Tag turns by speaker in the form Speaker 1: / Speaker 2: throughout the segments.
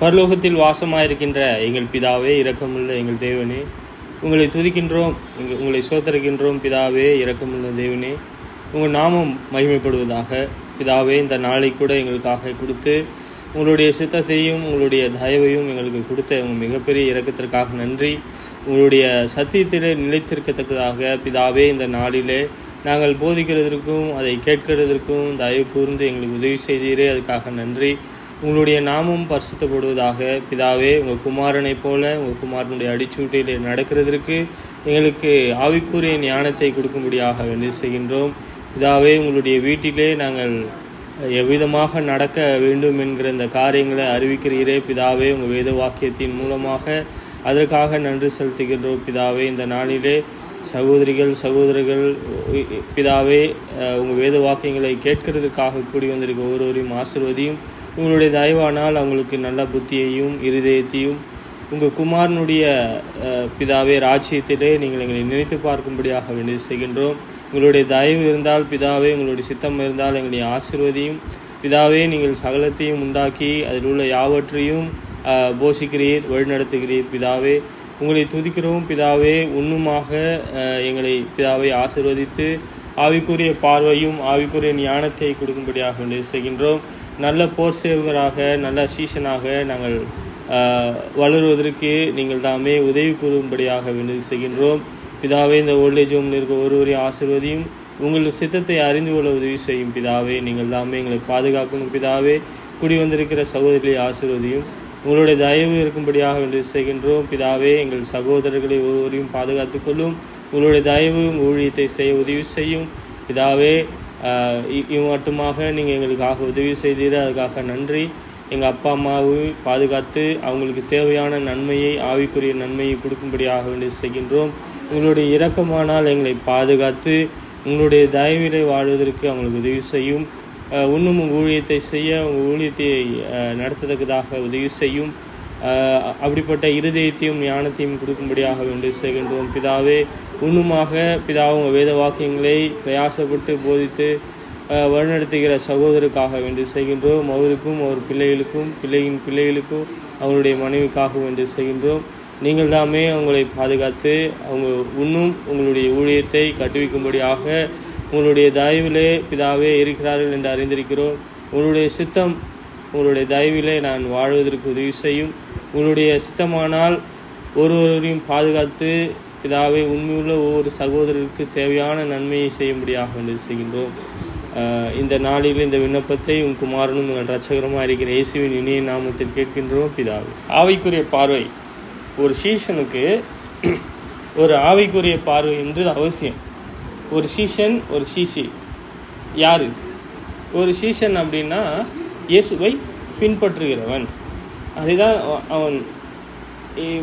Speaker 1: பரலோகத்தில் வாசமாயிருக்கின்ற எங்கள் பிதாவே, இரக்கமுள்ள எங்கள் தேவனே, உங்களை துதிக்கின்றோம், உங்களை சோத்தரிக்கின்றோம். பிதாவே, இரக்கமுள்ள தேவனே, உங்கள் நாமம் மகிமைப்படுவதாக. பிதாவே, இந்த நாளை கூட எங்களுக்காக கொடுத்து உங்களுடைய சித்தத்தையும் உங்களுடைய தயவையும் எங்களுக்கு கொடுத்த உங்கள் மிகப்பெரிய இரக்கத்திற்காக நன்றி. உங்களுடைய சத்தியத்திலே நிலைத்திருக்கத்தக்கதாக பிதாவே, இந்த நாளிலே நாங்கள் போதிக்கிறதற்கும் அதை கேட்கிறதற்கும் தயவு கூர்ந்து எங்களுக்கு உதவி செய்தீரே, அதுக்காக நன்றி. உங்களுடைய நாமம் பரிசுத்தப்படுவதாக. பிதாவே, உங்கள் குமாரனைப் போல உங்கள் குமாரனுடைய அடிச்சூட்டில் நடக்கிறதற்கு எங்களுக்கு ஆவிக்குரிய ஞானத்தை கொடுக்கும்படியாக வேண்டி செய்கின்றோம். பிதாவே, உங்களுடைய வீட்டிலே நாங்கள் எவ்விதமாக நடக்க வேண்டும் என்கிற இந்த காரியங்களை அறிவிக்கிறீரே. பிதாவே, உங்கள் வேத வாக்கியத்தின் மூலமாக அதற்காக நன்றி செலுத்துகின்றோம். பிதாவே, இந்த நாளிலே சகோதரர்கள் பிதாவே, உங்கள் வேத வாக்கியங்களை கேட்கறதுக்காக கூடி வந்திருக்க ஒவ்வொருவரையும் ஆசீர்வதியும். உங்களுடைய தயவானால் அவங்களுக்கு நல்ல புத்தியையும் இருதயத்தையும் உங்கள் குமாரனுடைய பிதாவே ராஜ்யத்திலே நீங்கள் எங்களை நினைத்து பார்க்கும்படியாக வேண்டி செய்கின்றோம். உங்களுடைய தயவு இருந்தால் பிதாவே, உங்களுடைய சித்தம் இருந்தால் எங்களை ஆசீர்வதியும். பிதாவே, நீங்கள் சகலத்தையும் உண்டாக்கி அதில் உள்ள யாவற்றையும் போஷிக்கிறீர், வழிநடத்துகிறீர். பிதாவே, உங்களை துதிக்கிறோம். பிதாவே, உண்ணுமாக எங்களை பிதாவை ஆசீர்வதித்து ஆவிக்குரிய பார்வையும் ஆவிக்குரிய ஞானத்தை கொடுக்கும்படியாக வேண்டி செய்கின்றோம். நல்ல போர் சேவகராக, நல்ல சீசனாக நாங்கள் வளருவதற்கு நீங்கள் தாமே உதவி கூறும்படியாக வேண்டி செய்கின்றோம். பிதாவே, இந்த ஓல்டேஜ் ஹோமில் இருக்க ஒருவரையும் ஆசீர்வதியும். உங்கள் சித்தத்தை அறிந்து கொள்ள உதவி செய்யும். பிதாவே, நீங்கள் தாமே எங்களை பாதுகாக்கணும். பிதாவே, குடி வந்திருக்கிற சகோதரிகளை ஆசீர்வதியும். உங்களுடைய தயவு இருக்கும்படியாக வேண்டி செய்கின்றோம். பிதாவே, எங்கள் சகோதரர்களை ஒவ்வொருவரையும் பாதுகாத்து கொள்ளும். உங்களுடைய தயவு ஊழியத்தை செய்ய உதவி செய்யும். பிதாவே, இவங்க மட்டுமாக நீங்கள் எங்களுக்காக உதவி செய்தீர், அதுக்காக நன்றி. எங்கள் அப்பா அம்மாவை பாதுகாத்து அவங்களுக்கு தேவையான நன்மையை, ஆவிக்குரிய நன்மையை கொடுக்கும்படியாக வேண்டி செய்கின்றோம். உங்களுடைய இரக்கமானால் எங்களை பாதுகாத்து உங்களுடைய தயவிலை வாழ்வதற்கு அவங்களுக்கு உதவி செய்யும். இன்னும் உங்கள் ஊழியத்தை செய்ய, உங்கள் ஊழியத்தை நடத்தத்தக்கதாக உதவி செய்யும். அப்படிப்பட்ட இருதயத்தையும் ஞானத்தையும் கொடுக்கும்படியாக வேண்டி செய்கின்றோம். பிதாவே, இன்னுமாக பிதாவும் உங்கள் வேத வாக்கியங்களை பிரயாசப்பட்டு போதித்து வழிநடத்துகிற சகோதரருக்காக வேண்டி செய்கின்றோம். அவருக்கும் அவர் பிள்ளைகளுக்கும் பிள்ளையின் பிள்ளைகளுக்கும் அவங்களுடைய மனைவிக்காக வேண்டி செய்கின்றோம். நீங்கள் தாமே அவங்களை பாதுகாத்து அவங்க இன்னும் உங்களுடைய ஊழியத்தை கட்டுவிக்கும்படியாக உங்களுடைய தயவிலே பிதாவே இருக்கிறார்கள் என்று அறிந்திருக்கிறோம். உங்களுடைய சித்தம், உங்களுடைய தயவிலே நான் வாழ்வதற்கு உதவி செய்யும். உங்களுடைய சித்தமானால் ஒருவரையும் பாதுகாத்து பிதாவே, உண்மையுள்ள ஒவ்வொரு சகோதரருக்கு தேவையான நன்மையை செய்யும்படியாக வேண்டி செய்கின்றோம். இந்த நாளில் இந்த விண்ணப்பத்தை உன் குமாரனும் உங்கள் இரட்சகரமாக இருக்கிற இயேசுவின் இனிய நாமத்தில் கேட்கின்றோம் பிதாவே. ஆவிக்குரிய பார்வை ஒரு சீஷனுக்கு ஒரு ஆவிக்குரிய பார்வை என்று அவசியம். ஒரு சீஷன், ஒரு சீஷி யார்? ஒரு சீஷன் அப்படின்னா இயேசுவை பின்பற்றுகிறவன். அதுதான் அவன்.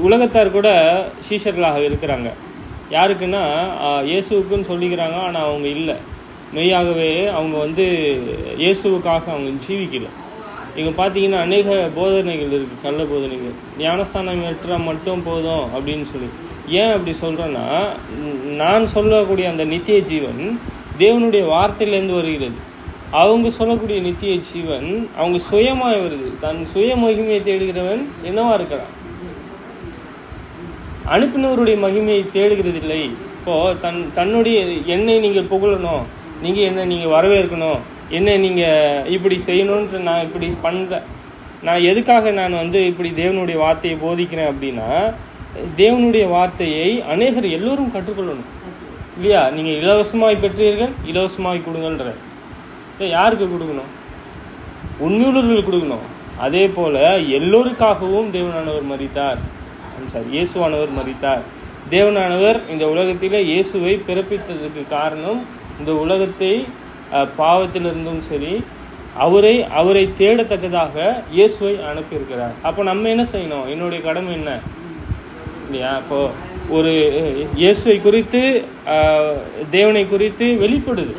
Speaker 1: உலகத்தார் கூட சீஷர்களாக இருக்கிறாங்க. யாருக்குன்னா இயேசுவுக்குன்னு சொல்லிக்கிறாங்க, ஆனால் அவங்க இல்லை. மெய்யாகவே அவங்க இயேசுவுக்காக அவங்க ஜீவிக்கலை. இங்கே பார்த்தீங்கன்னா அநேக போதனைகள் இருக்குது, கள்ள போதனைகள். ஞானஸ்தானம் ஏற்றால் மட்டும் போதும் அப்படின்னு சொல்லி. ஏன் அப்படி சொல்கிறேன்னா, நான் சொல்லக்கூடிய அந்த நித்திய ஜீவன் தேவனுடைய வார்த்தையிலேருந்து வருகிறது. அவங்க சொல்லக்கூடிய நித்திய ஜீவன் அவங்க சுயமாக வருது. தன் சுய மகிமையை தேடுகிறவன் என்னவா இருக்கிறான்? அனுப்பினவருடைய மகிமையை தேடுகிறதில்லை. இப்போது தன்னுடைய என்னை நீங்கள் புகழணும், நீங்கள் வரவேற்கணும், என்ன நீங்கள் இப்படி செய்யணுன்ட்டு நான் இப்படி பண்ணுறேன். நான் எதுக்காக நான் இப்படி தேவனுடைய வார்த்தையை போதிக்கிறேன் அப்படின்னா, தேவனுடைய வார்த்தையை அநேகர் எல்லோரும் கற்றுக்கொள்ளணும் இல்லையா? நீங்கள் இலவசமாய் பெற்றீர்கள், இலவசமாய் கொடுங்கன்ற. யாருக்கு கொடுக்கணும்? உண்மையுள்ளவர்கள் கொடுக்கணும். அதே போல் எல்லோருக்காகவும் தேவனானவர் மரித்தார். இயேசுவானவர் மரித்தார். தேவனானவர் இந்த உலகத்தில் இயேசுவை பிறப்பித்ததுக்கு காரணம், இந்த உலகத்தை பாவத்திலிருந்தும் சரி அவரை தேடத்தக்கதாக இயேசுவை அனுப்பியிருக்கிறார். அப்போ நம்ம என்ன செய்யணும்? என்னுடைய கடமை என்ன இல்லையா? அப்போது ஒரு இயேசுவை குறித்து, தேவனை குறித்து வெளிப்படுது.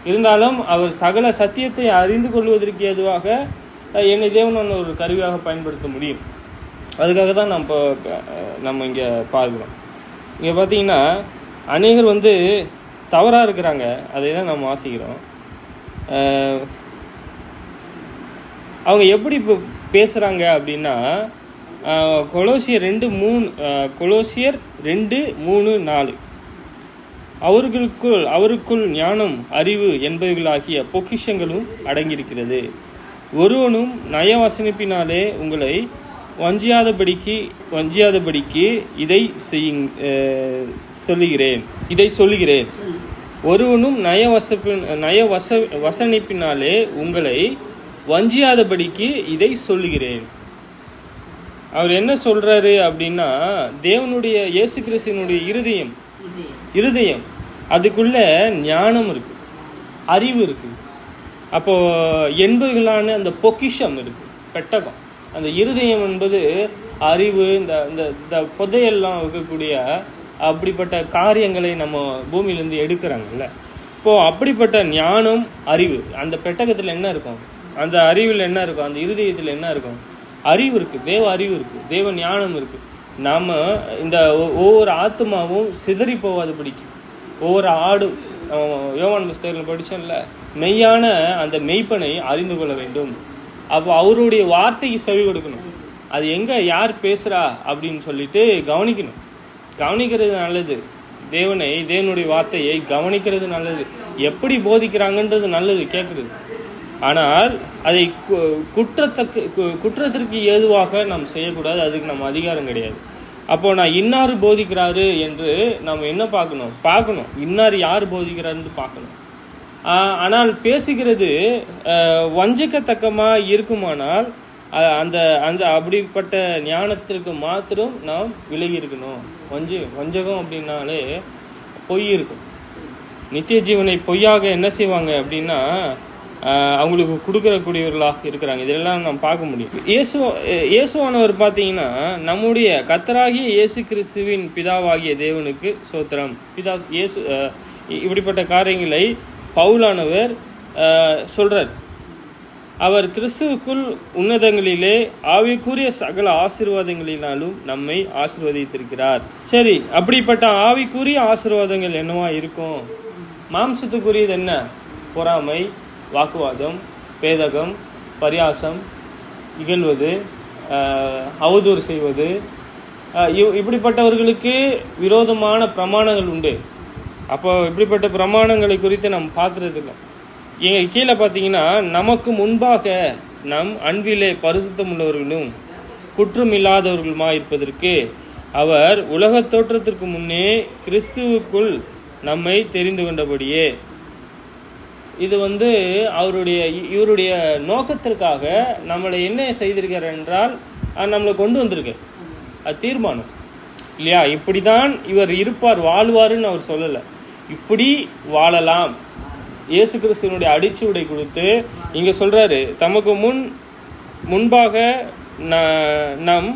Speaker 1: இருந்தாலும் அவர் சகல சத்தியத்தை அறிந்து கொள்வதற்கு ஏதுவாக என்னை தேவனான ஒரு கருவியாக பயன்படுத்த முடியும். அதுக்காக தான் நம்ம இங்கே பார்க்குறோம். இங்கே பார்த்தீங்கன்னா அநேகர் தவறாக இருக்கிறாங்க. அதை தான் நம்ம வாசிக்கிறோம். அவங்க எப்படி பேசுகிறாங்க அப்படின்னா கொலோசியர் 2:3-4 அவருக்குள் ஞானம், அறிவு என்பவைகளாகிய பொக்கிஷங்களும் அடங்கியிருக்கிறது. ஒருவனும் நயவசனிப்பினாலே உங்களை வஞ்சியாதபடிக்கு இதை சொல்லுகிறேன். ஒருவனும் வசனிப்பினாலே உங்களை வஞ்சியாதபடிக்கு இதை சொல்லுகிறேன். அவர் என்ன சொல்றாரு அப்படின்னா, தேவனுடைய இயேசு கிறிஸ்துவினுடைய இருதயம் அதுக்குள்ள ஞானம் இருக்கு, அறிவு இருக்கு. அப்போ என்பதுகளான அந்த பொக்கிஷம் இருக்கு, பெட்டகம். அந்த இருதயம் என்பது அறிவு, இந்த புதையெல்லாம் இருக்கக்கூடிய அப்படிப்பட்ட காரியங்களை நம்ம பூமியிலேருந்து எடுக்கிறாங்கல்ல. இப்போது அப்படிப்பட்ட ஞானம், அறிவு அந்த பெட்டகத்தில் என்ன இருக்கும், அந்த அறிவில் என்ன இருக்கும், அந்த இருதயத்தில் என்ன இருக்கும்? அறிவு இருக்குது, தேவ அறிவு இருக்குது, தேவ ஞானம் இருக்குது. நாம் இந்த ஒவ்வொரு ஆத்மாவும் சிதறி போகாதபடிக்கு, ஒவ்வொரு ஆடும் யோவான் புஸ்தகத்தில் படித்தோம்ல, மெய்யான அந்த மெய்ப்பனை அறிந்து கொள்ள வேண்டும். அப்போ அவருடைய வார்த்தைக்கு செவி கொடுக்கணும். அது எங்கே யார் பேசுகிறா அப்படின்னு சொல்லிட்டு கவனிக்கிறது நல்லது. தேவனுடைய வார்த்தையை கவனிக்கிறது நல்லது. எப்படி போதிக்கிறாங்கன்றது நல்லது கேட்குறது. ஆனால் அதை குற்றத்திற்கு ஏதுவாக நாம் செய்யக்கூடாது. அதுக்கு நம்ம அதிகாரம் கிடையாது. அப்போ நான் இன்னார் போதிக்கிறாரு என்று நம்ம என்ன பார்க்கணும், இன்னார் யார் போதிக்கிறாருன்னு பார்க்கணும். ஆனால் பேசுகிறது வஞ்சக்கத்தக்கமாக இருக்குமானால் அந்த அந்த அப்படிப்பட்ட ஞானத்திற்கு மாத்திரம் நாம் விலகி இருக்கணும். வஞ்சகம் அப்படின்னாலே பொய் இருக்கும். நித்திய ஜீவனை பொய்யாக என்ன செய்வாங்க அப்படின்னா அவங்களுக்கு கொடுக்கக்கூடியவர்களாக இருக்கிறாங்க. இதெல்லாம் நாம் பார்க்க முடியும். இயேசுவானவர் பார்த்தீங்கன்னா நம்முடைய கர்த்தராகிய இயேசு கிறிஸ்துவின் பிதாவாகிய தேவனுக்கு ஸ்தோத்திரம். இப்படிப்பட்ட காரியங்களை பவுலானவர் சொல்றார். அவர் கிறிஸ்துவுக்குள் உன்னதங்களிலே ஆவிக்குரிய சகல ஆசீர்வாதங்களினாலும் நம்மை ஆசீர்வதித்திருக்கிறார். சரி, அப்படிப்பட்ட ஆவிக்குரிய ஆசீர்வாதங்கள் என்னவா இருக்கும்? மாம்சத்துக்குரியது என்ன? பொறாமை, வாக்குவாதம், பேதகம், பரியாசம், இகழ்வது, அவதூறு செய்வது, இப்படிப்பட்டவர்களுக்கு விரோதமான பிரமாணங்கள் உண்டு. அப்போ இப்படிப்பட்ட பிரமாணங்களை குறித்து நம்ம பார்க்கறது இல்லை. எங்கள் கீழே பார்த்தீங்கன்னா, நமக்கு முன்பாக நம் அன்பிலே பரிசுத்தம் உள்ளவர்களும் குற்றம் இல்லாதவர்களுமா இருப்பதற்கு அவர் உலகத் தோற்றத்திற்கு முன்னே கிறிஸ்துவுக்குள் நம்மை தெரிந்து கொண்டபடியே. இது இவருடைய நோக்கத்திற்காக நம்மளை என்ன செய்திருக்கிறார் என்றால் நம்மளை கொண்டு வந்திருக்கு. அது தீர்மானம் இல்லையா? இப்படி தான் இவர் இருப்பார், வாழ்வாருன்னு அவர் சொல்லலை. இப்படி வாழலாம். இயேசு கிறிஸ்துவனுடைய அடிச்சுவடை கொடுத்து இங்கே சொல்கிறாரு, தமக்கு முன்பாக நம்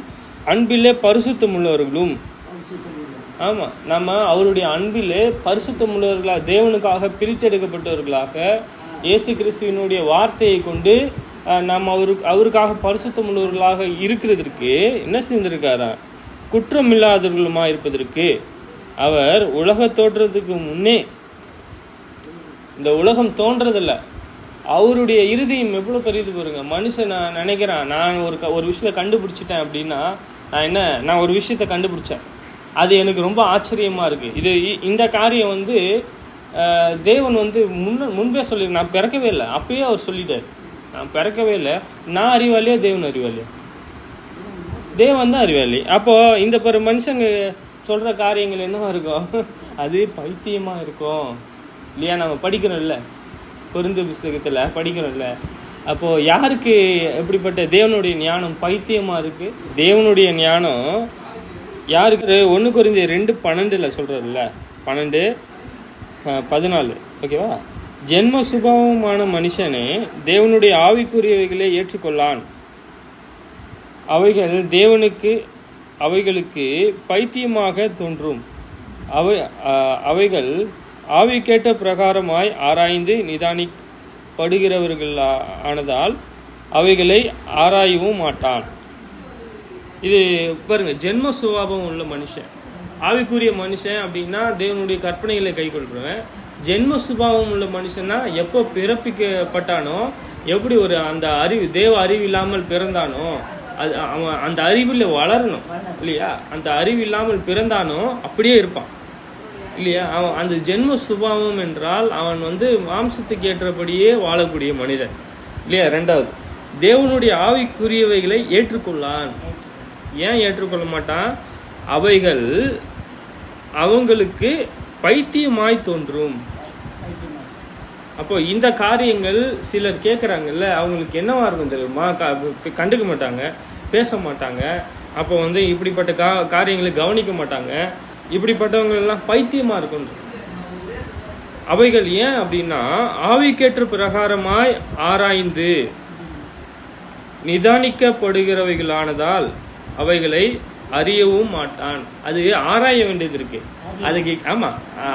Speaker 1: அன்பிலே பரிசுத்தம் உள்ளவர்களும். ஆமாம், நம்ம அவருடைய அன்பிலே பரிசுத்தம் உள்ளவர்களாக, தேவனுக்காக பிரித்தெடுக்கப்பட்டவர்களாக, இயேசு கிறிஸ்துவனுடைய வார்த்தையை கொண்டு நாம் அவருக்காக பரிசுத்தம் உள்ளவர்களாக இருக்கிறதுக்கு என்ன செஞ்சிருக்காரா? குற்றம் இல்லாதவர்களுமா இருப்பதற்கு அவர் உலக தோற்றத்துக்கு முன்னே, இந்த உலகம் தோன்றதில்லை, அவருடைய இருதயம் எவ்வளோ பெரியது பாருங்க. மனுஷன் நான் நினைக்கிறேன், நான் ஒரு விஷயத்தை கண்டுபிடிச்சிட்டேன் அப்படின்னா, நான் ஒரு விஷயத்தை கண்டுபிடிச்சேன், அது எனக்கு ரொம்ப ஆச்சரியமாக இருக்குது. இந்த காரியம் தேவன் முன்பே சொல்லி, நான் பிறக்கவே இல்லை, அப்பயே அவர் சொல்லிட்டார், நான் பிறக்கவே இல்லை. நான் அறிவாளியா, தேவன் அறிவாளியா? தேவன் தான் அறிவாளி. அப்போது இந்த மனுஷங்க சொல்கிற காரியங்கள் என்னவா இருக்கும்? அது பைத்தியமாக இருக்கும் இல்லையா? நம்ம படிக்கிறோம்ல, கொரிந்து புஸ்தகத்தில் படிக்கிறோம்ல. அப்போது யாருக்கு எப்படிப்பட்ட தேவனுடைய ஞானம் பைத்தியமாக இருக்குது? தேவனுடைய ஞானம் யாருக்கு? 1 கொரிந்தியர் 2:12 சொல்கிறார்ல, 12:14, ஓகேவா? ஜென்ம சுபாவமான மனுஷனே தேவனுடைய ஆவிக்குரியவைகளை ஏற்றுக்கொள்ளான். அவைகளுக்கு பைத்தியமாக தோன்றும். அவைகள் ஆவிக்கேட்ட பிரகாரமாய் ஆராய்ந்து நிதானிப்படுகிறவர்கள் ஆனதால் அவைகளை ஆராயவும் மாட்டான். இது பாருங்க, ஜென்ம சுபாவம் உள்ள மனுஷன், ஆவிக்குரிய மனுஷன் அப்படின்னா தேவனுடைய கற்பனைகளை கை கொள்றவன். ஜென்ம சுபாவம் உள்ள மனுஷன்னா எப்போ பிறப்பிக்கப்பட்டானோ எப்படி ஒரு அந்த அறிவு தேவ அறிவு இல்லாமல் பிறந்தானோ, அது அவன் அந்த அறிவில் வளரணும் இல்லையா? அந்த அறிவு இல்லாமல் பிறந்தானோ அப்படியே இருப்பான் இல்லையா? அவன் அந்த ஜென்ம சுபாவம் என்றால் அவன் மாம்சத்துக்கு ஏற்றபடியே வாழக்கூடிய மனிதன் இல்லையா? ரெண்டாவது, தேவனுடைய ஆவிக்குரியவைகளை ஏற்றுக்கொள்ளான். ஏன் ஏற்றுக்கொள்ள மாட்டான்? அவைகள் அவங்களுக்கு பைத்தியமாய் தோன்றும். அப்போ இந்த காரியங்கள் சிலர் கேட்குறாங்கல்ல, அவங்களுக்கு என்னவா இருக்கும் தெரியுமா? கண்டுக்க மாட்டாங்க, பேச மாட்டாங்க. அப்போ இப்படிப்பட்ட காரியங்களை கவனிக்க மாட்டாங்க. இப்படிப்பட்டவங்க எல்லாம் பைத்தியமா இருக்கும். அவைகள் ஏன் அப்படின்னா, ஆவிக்கேற்ற பிரகாரமாய் ஆராய்ந்து நிதானிக்கப்படுகிறவைகளானதால் அவைகளை அறியவும் மாட்டான். அது ஆராய வேண்டியது இருக்கு. அதுக்கு ஆமா,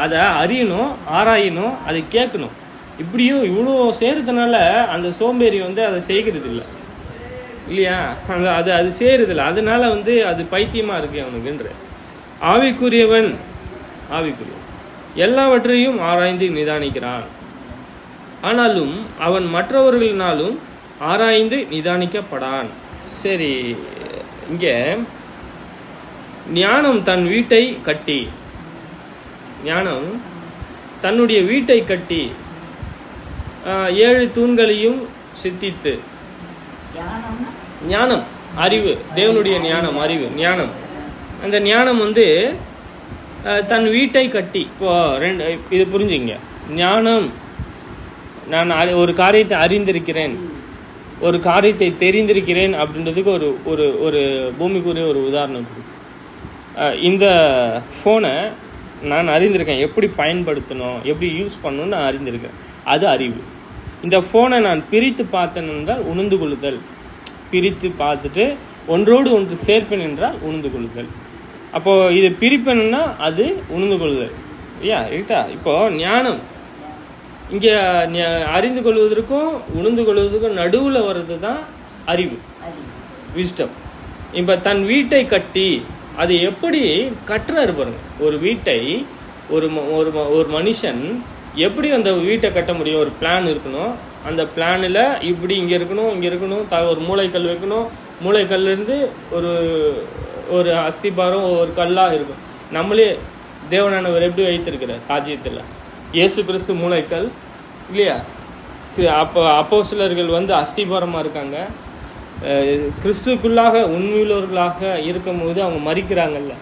Speaker 1: அதை அறியணும், ஆராயணும், அதை கேட்கணும். இப்படியும் இவ்வளோ செய்கிறதுனால அந்த சோம்பேறி அதை செய்கிறது இல்லை இல்லையா? அது செய்கிறது இல்லை. அதனால அது பைத்தியமாக இருக்கு அவனுக்குன்ற. ஆவிக்குரியவன் எல்லாவற்றையும் ஆராய்ந்து நிதானிக்கிறான். ஆனாலும் அவன் மற்றவர்களினாலும் ஆராய்ந்து நிதானிக்கப்படான். சரி, இங்கே ஞானம் தன்னுடைய வீட்டை கட்டி 7 தூண்களையும் சித்தித்து, ஞானம் அறிவு, தேவனுடைய ஞானம் அறிவு ஞானம். அந்த ஞானம் தன் வீட்டை கட்டி, இப்போ இது புரிஞ்சுங்க. ஞானம், நான் ஒரு காரியத்தை அறிந்திருக்கிறேன், ஒரு காரியத்தை தெரிந்திருக்கிறேன் அப்படின்றதுக்கு ஒரு ஒரு பூமிக்குரிய ஒரு உதாரணம். இந்த ஃபோனை நான் அறிந்திருக்கேன், எப்படி பயன்படுத்தணும், எப்படி யூஸ் பண்ணணும்னு நான் அறிந்திருக்கேன். அது அறிவு. இந்த ஃபோனை நான் பிரித்து பார்த்தேன் என்றால் உணர்ந்து கொள்ளுதல். பிரித்து பார்த்துட்டு ஒன்றோடு ஒன்று சேர்ப்பேன் என்றால் உணர்ந்து கொள்ளுதல். அப்போது இது பிரிப்பேன்னா அது உணர்ந்து கொள்ளுதல் இல்லையா? ரைட்டா? இப்போது ஞானம் இங்கே அறிந்து கொள்வதற்கும் உணர்ந்து கொள்வதற்கும் நடுவில் வர்றது தான் அறிவு, விஸ்டம். இப்போ தன் வீட்டை கட்டி, அது எப்படி கட்டுறாரு பாருங்க. ஒரு வீட்டை ஒரு மனுஷன் எப்படி அந்த வீட்டை கட்ட முடியும்? ஒரு பிளான் இருக்கணும். அந்த பிளானில் இப்படி இங்கே இருக்கணும், இங்கே இருக்கணும், ஒரு மூளைக்கல் வைக்கணும், மூளைக்கல்லேருந்து ஒரு அஸ்திபாரம் ஒரு கல்லாக இருக்கும். நம்மளே தேவனானவர் எப்படி வைத்திருக்கிறார் ராஜ்யத்தில்? இயேசு கிறிஸ்து மூளைக்கல் இல்லையா? அப்போஸ்தலர்கள் அஸ்திபாரமாக இருக்காங்க. கிறிஸ்துக்குள்ளாக உண்மையுள்ளவர்களாக இருக்கும்போது அவங்க மறிக்கிறாங்கல்ல.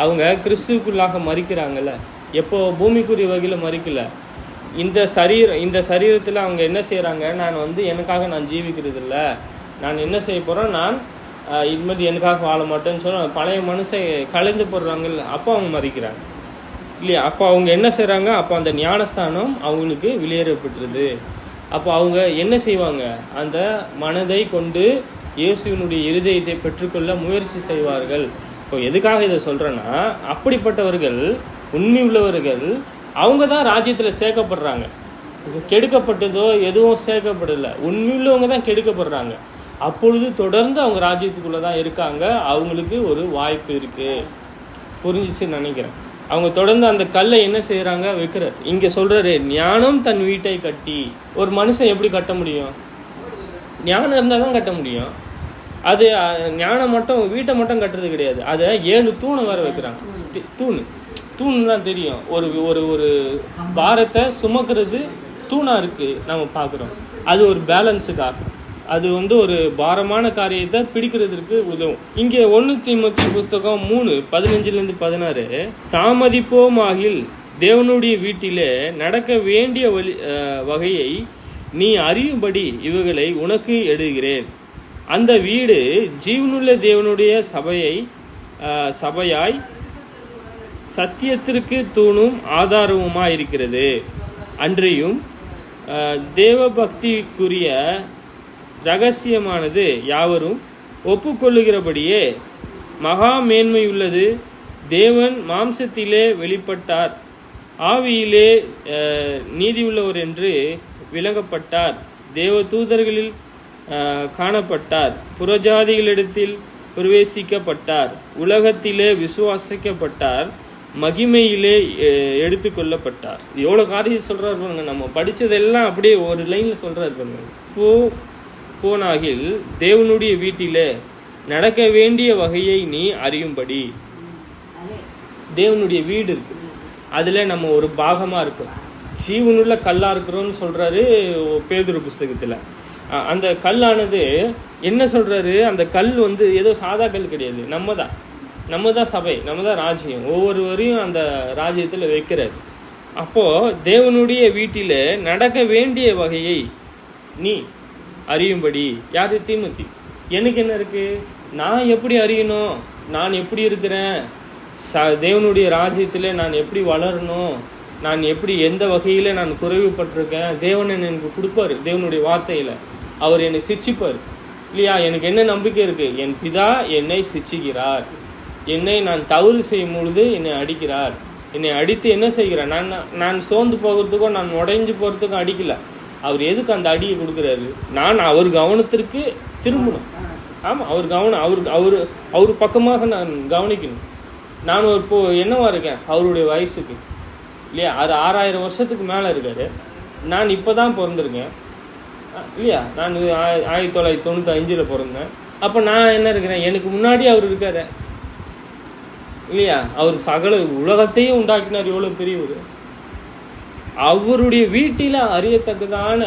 Speaker 1: அவங்க கிறிஸ்துக்குள்ளாக மறிக்கிறாங்கல்ல. எப்போ? பூமிக்குரிய வகையில் மறிக்கல. இந்த சரீரத்தில் அவங்க என்ன செய்கிறாங்க? நான் எனக்காக நான் ஜீவிக்கிறது இல்லை, நான் என்ன செய்ய போகிறேன், நான் இது மாதிரி எனக்காக வாழ மாட்டேன்னு சொல்ல பழைய மனுஷை கலைந்து போடுறாங்கல்ல. அப்போ அவங்க மறிக்கிறாங்க இல்லையா? அப்போ அவங்க என்ன செய்கிறாங்க? அப்போ அந்த ஞானஸ்தானம் அவங்களுக்கு வெளியேறப்பட்டுருது. அப்போ அவங்க என்ன செய்வாங்க? அந்த மனதை கொண்டு இயேசுவினுடைய இருதயத்தை பெற்றுக்கொள்ள முயற்சி செய்வார்கள். இப்போ எதுக்காக இதை சொல்கிறேன்னா, அப்படிப்பட்டவர்கள், உண்மை உள்ளவர்கள், அவங்க தான் ராஜ்யத்தில் சேர்க்கப்படுறாங்க. கெடுக்கப்பட்டதோ எதுவும் சேர்க்கப்படலை. உண்மையுள்ளவங்க தான் கெடுக்கப்படுறாங்க. அப்பொழுது தொடர்ந்து அவங்க ராஜ்யத்துக்குள்ளே தான் இருக்காங்க. அவங்களுக்கு ஒரு வாய்ப்பு இருக்குது. புரிஞ்சிச்சுன்னு நினைக்கிறேன். அவங்க தொடர்ந்து அந்த கல்லை என்ன செய்கிறாங்க? வைக்கிறார். இங்கே சொல்கிறாரு, ஞானம் தன் வீட்டை கட்டி. ஒரு மனுஷன் எப்படி கட்ட முடியும்? ஞானம் இருந்தால் தான் கட்ட முடியும். அது ஞானம் மட்டும் வீட்டை மட்டும் கட்டுறது கிடையாது. அதை 7 தூணை வேறு வைக்கிறாங்க. தூணுலாம் தெரியும். ஒரு பாரத்தை சுமக்கிறது தூணாக இருக்குது, நம்ம பார்க்குறோம். அது ஒரு பேலன்ஸுக்காக. அது ஒரு பாரமான காரியத்தை பிடிக்கிறதுக்கு உதவும். இங்கே 1 தீமோத்தேயு புஸ்தகம் 3:15-16, தாமதிப்போமாகில் தேவனுடைய வீட்டிலே நடக்க வேண்டிய வகையை நீ அறியும்படி இவைகளை உனக்கு எழுதுகிறேன். அந்த வீடு ஜீவனுள்ள தேவனுடைய சபையாய் சத்தியத்திற்கு தூணும் ஆதாரமுமாய் இருக்கிறது. அன்றையும் தேவபக்திக்குரிய இரகசியமானது யாவரும் ஒப்புக்கொள்ளுகிறபடியே மகா மேன்மையுள்ளது. தேவன் மாம்சத்திலே வெளிப்பட்டார், ஆவியிலே நீதியுள்ளவர் என்று விளங்கப்பட்டார், தேவ தூதர்களில் காணப்பட்டார், புறஜாதிகளிடத்தில் பிரவேசிக்கப்பட்டார், உலகத்திலே விசுவாசிக்கப்பட்டார், மகிமையிலே எடுத்துக்கொள்ளப்பட்டார். எவ்வளோ காரியம் சொல்கிறார் பாருங்க. நம்ம படித்ததெல்லாம் அப்படியே ஒரு லைனில் சொல்கிறார் பாருங்க. போனாகில் தேவனுடைய வீட்டில் நடக்க வேண்டிய வகையை நீ அறியும்படி. தேவனுடைய வீடு இருக்கு, அதில் நம்ம ஒரு பாகமாக இருக்கோம். ஜீவனுள்ள கல்லாக இருக்கிறோன்னு சொல்கிறாரு பேதுரு புஸ்தகத்தில். அந்த கல்லானது என்ன சொல்கிறாரு, அந்த கல் ஏதோ சாதா கல் கிடையாது, நம்ம தான் சபை, நம்ம தான் ராஜ்யம். ஒவ்வொருவரையும் அந்த ராஜ்யத்தில் வைக்கிறார். அப்போது தேவனுடைய வீட்டில் நடக்க வேண்டிய வகையை நீ அறியும்படி. யார்? தீமோத்தி. எனக்கு என்ன இருக்குது, நான் எப்படி அறியணும், நான் எப்படி இருக்கிறேன், தேவனுடைய ராஜ்யத்தில் நான் எப்படி வளரணும், நான் எப்படி எந்த வகையில் நான் குறைவுபட்டிருக்கேன், தேவன் எனக்கு கொடுப்பார். தேவனுடைய வார்த்தையில் அவர் என்னை சிச்சிப்பார் இல்லையா? எனக்கு என்ன நம்பிக்கை இருக்குது, என் பிதா என்னை சிச்சிக்கிறார், என்னை நான் தவறு செய்யும் பொழுது என்னை அடிக்கிறார், என்னை அடித்து என்ன செய்கிறார், நான் சோர்ந்து போகிறதுக்கோ நான் உடைஞ்சு போகிறதுக்கும் அடிக்கல. அவர் எதுக்கு அந்த அடியை கொடுக்குறாரு, நான் அவர் கவனத்திற்கு திரும்பணும். ஆமாம், அவர் கவனம் அவர் பக்கமாக நான் கவனிக்கணும். நான் என்னவா இருக்கேன் அவருடைய வயசுக்கு இல்லையா? அது 6000 வருஷத்துக்கு மேலே இருக்காரு. நான் இப்போ தான் பிறந்திருக்கேன் இல்லையா? நான் 1995 பிறந்தேன். அப்போ நான் என்ன இருக்கிறேன், எனக்கு முன்னாடி அவர் இருக்காரு இல்லையா? அவர் சகல உலகத்தையும் உண்டாக்கினார். எவ்வளோ பெரியவர். அவருடைய வீட்டில் அறியத்தக்கதான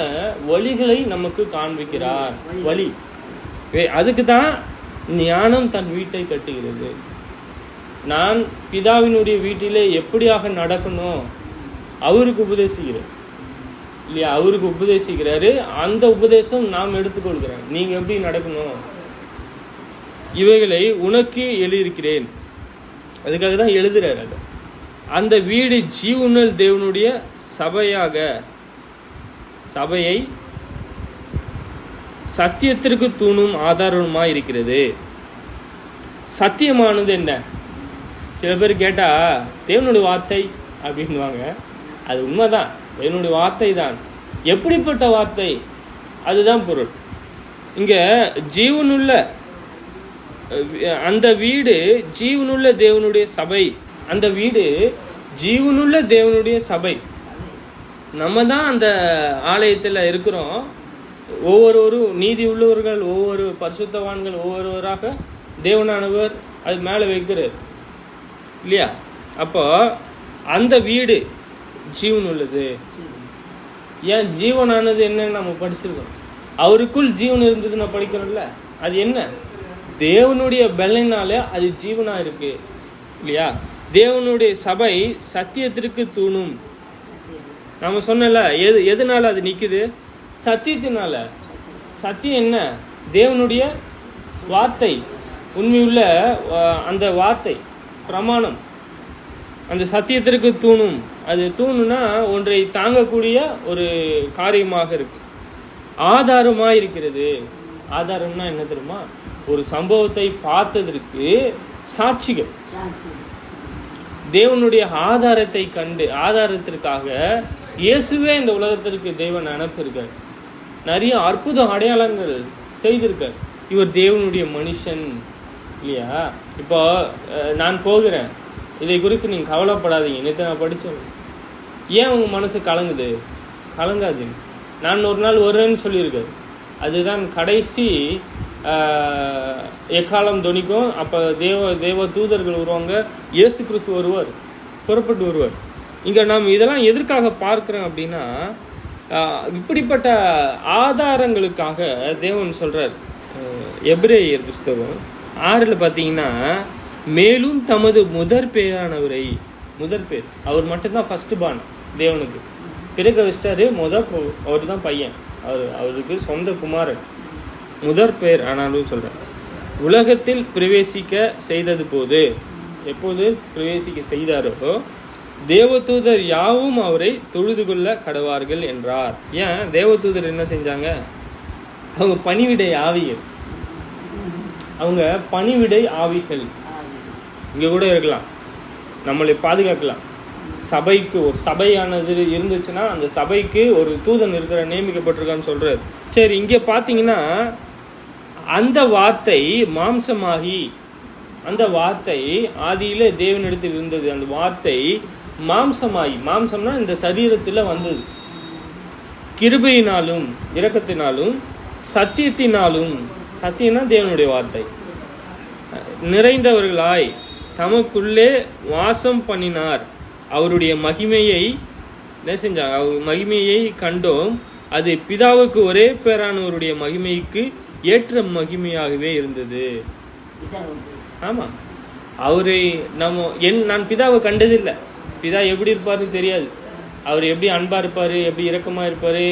Speaker 1: வழிகளை நமக்கு காண்பிக்கிறார். வழி அதுக்கு தான் ஞானம் தன் வீட்டை கட்டுகிறது. நான் பிதாவினுடைய வீட்டிலே எப்படியாக நடக்கணும் அவருக்கு உபதேசிக்கிறேன் இல்லையா? அவருக்கு உபதேசிக்கிறாரு. அந்த உபதேசம் நாம் எடுத்துக்கொள்கிறேன். நீங்கள் எப்படி நடக்கணும் இவைகளை உனக்கு எழுதியிருக்கிறேன். அதுக்காக தான் எழுதுறாரு. அது அந்த வீடு ஜீவனுள்ள தேவனுடைய சபையை சத்தியத்திற்கு தூணும் ஆதாரமாய் இருக்கிறது. சத்தியமானது என்ன? சில பேர் கேட்டால் தேவனுடைய வார்த்தை அப்படின்வாங்க. அது உண்மைதான், தேவனுடைய வார்த்தை தான். எப்படிப்பட்ட வார்த்தை, அதுதான் பொருள். இங்கே ஜீவனுள்ள அந்த வீடு ஜீவனுள்ள தேவனுடைய சபை. அந்த வீடு ஜீவனுள்ள தேவனுடைய சபை. நம்ம தான் அந்த ஆலயத்தில் இருக்கிறோம். ஒவ்வொருவரும் நீதி உள்ளவர்கள், ஒவ்வொரு பரிசுத்தவான்கள், ஒவ்வொருவராக தேவனானவர் அது மேலே வைக்கிறார் இல்லையா? அப்போ அந்த வீடு ஜீவன் உள்ளது. ஏன் ஜீவனானது என்னன்னு நம்ம படிச்சிருக்கோம். அவருக்குள் ஜீவன் இருந்ததுன்னு படிக்கிறோம்ல, அது என்ன? தேவனுடைய பலனால அது ஜீவனா இருக்கு இல்லையா? தேவனுடைய சபை சத்தியத்திற்கு தூணும். நம்ம சொன்னல, எதனால அது நிக்குது? சத்தியத்தினால. சத்தியம் என்ன? தேவனுடைய வார்த்தை, உண்மையுள்ள அந்த வார்த்தை, பிரமாணம். அந்த சத்தியத்திற்கு தூணும். அது தூணுனா ஒன்றை தாங்கக்கூடிய ஒரு காரியமாக இருக்கு, ஆதாரமாக இருக்கிறது. ஆதாரம்னா என்ன தெரியுமா? ஒரு சம்பவத்தை பார்த்ததற்கு சாட்சிகள். தேவனுடைய ஆதாரத்தை கண்டு, ஆதாரத்திற்காக இயேசுவே இந்த உலகத்திற்கு தேவன் அனுப்பியிருக்கார். நிறைய அற்புத அடையாளங்கள் செய்திருக்கார். இவர் தேவனுடைய மனுஷன் இல்லையா? இப்போ நான் போகிறேன், இதை குறித்து நீங்கள் கவலைப்படாதீங்க, நேற்று நான் படித்தேன். ஏன் உங்கள் மனசு கலங்குது? கலங்காது. நான் ஒரு நாள் வருவேன்னு சொல்லியிருக்காரு. அதுதான் கடைசி எக்காலம் துணிக்கும். அப்போ தேவ தூதர்கள் வருவாங்க, இயேசு கிறிஸ்து வருவார், புறப்பட்டு வருவார். இங்கே நாம் இதெல்லாம் எதற்காக பார்க்குறோம் அப்படின்னா, இப்படிப்பட்ட ஆதாரங்களுக்காக தேவன் சொல்கிறார். எபிரேயர் புஸ்தகம் 6 பார்த்தீங்கன்னா, மேலும் தமது முதற் பேரானவரை, முதற் பேர் அவர் மட்டும்தான் ஃபர்ஸ்ட் பான் தேவனுக்கு. பிறகு வச்சிட்டாரு அவர் தான் பையன், அவருக்கு சொந்த குமாரன், முதற் பேர் ஆனாலும் சொல்கிறார். உலகத்தில் பிரவேசிக்க செய்தது போது, எப்போது பிரவேசிக்க செய்தாரோ, தேவதூதர் யாவும் அவரை தொழுது கொள்ள கடவார்கள் என்றார். ஏன் தேவதூதர் என்ன செஞ்சாங்க? அவங்க பணிவிடை ஆவிகள். அவங்க பணிவிடை ஆவிகள் இங்கே கூட இருக்கலாம், நம்மளை பாதுகாக்கலாம். சபைக்கு ஒரு சபையானது இருந்துச்சுன்னா அந்த சபைக்கு ஒரு தூதன் இருக்கிற நியமிக்கப்பட்டிருக்கான்னு சொல்றாரு. சரி, இங்கே பார்த்தீங்கன்னா அந்த வார்த்தை மாம்சமாகி அந்த வார்த்தை ஆதியிலே தேவனிடத்தில் இருந்தது. அந்த வார்த்தை மாம்சமாகி, மாம்சம்னா இந்த சரீரத்தில் வந்தது. கிருபையினாலும் இரக்கத்தினாலும் சத்தியத்தினாலும், சத்தியம்னா தேவனுடைய வார்த்தை, நிறைந்தவர்களாய் தமக்குள்ளே வாசம் பண்ணினார். அவருடைய மகிமையை என்ன செஞ்சாங்க? மகிமையை கண்டோம். அது பிதாவுக்கு ஒரே பேரானவருடைய மகிமைக்கு ஏற்ற மகிமையாகவே இருந்தது. ஆமா, அவரை நான் பிதாவை கண்டதில்லை. பிதா எப்படி இருப்பாருன்னு தெரியாது. அவர் எப்படி அன்பா இருப்பாரு, எப்படி இரக்கமா இருப்பாரு,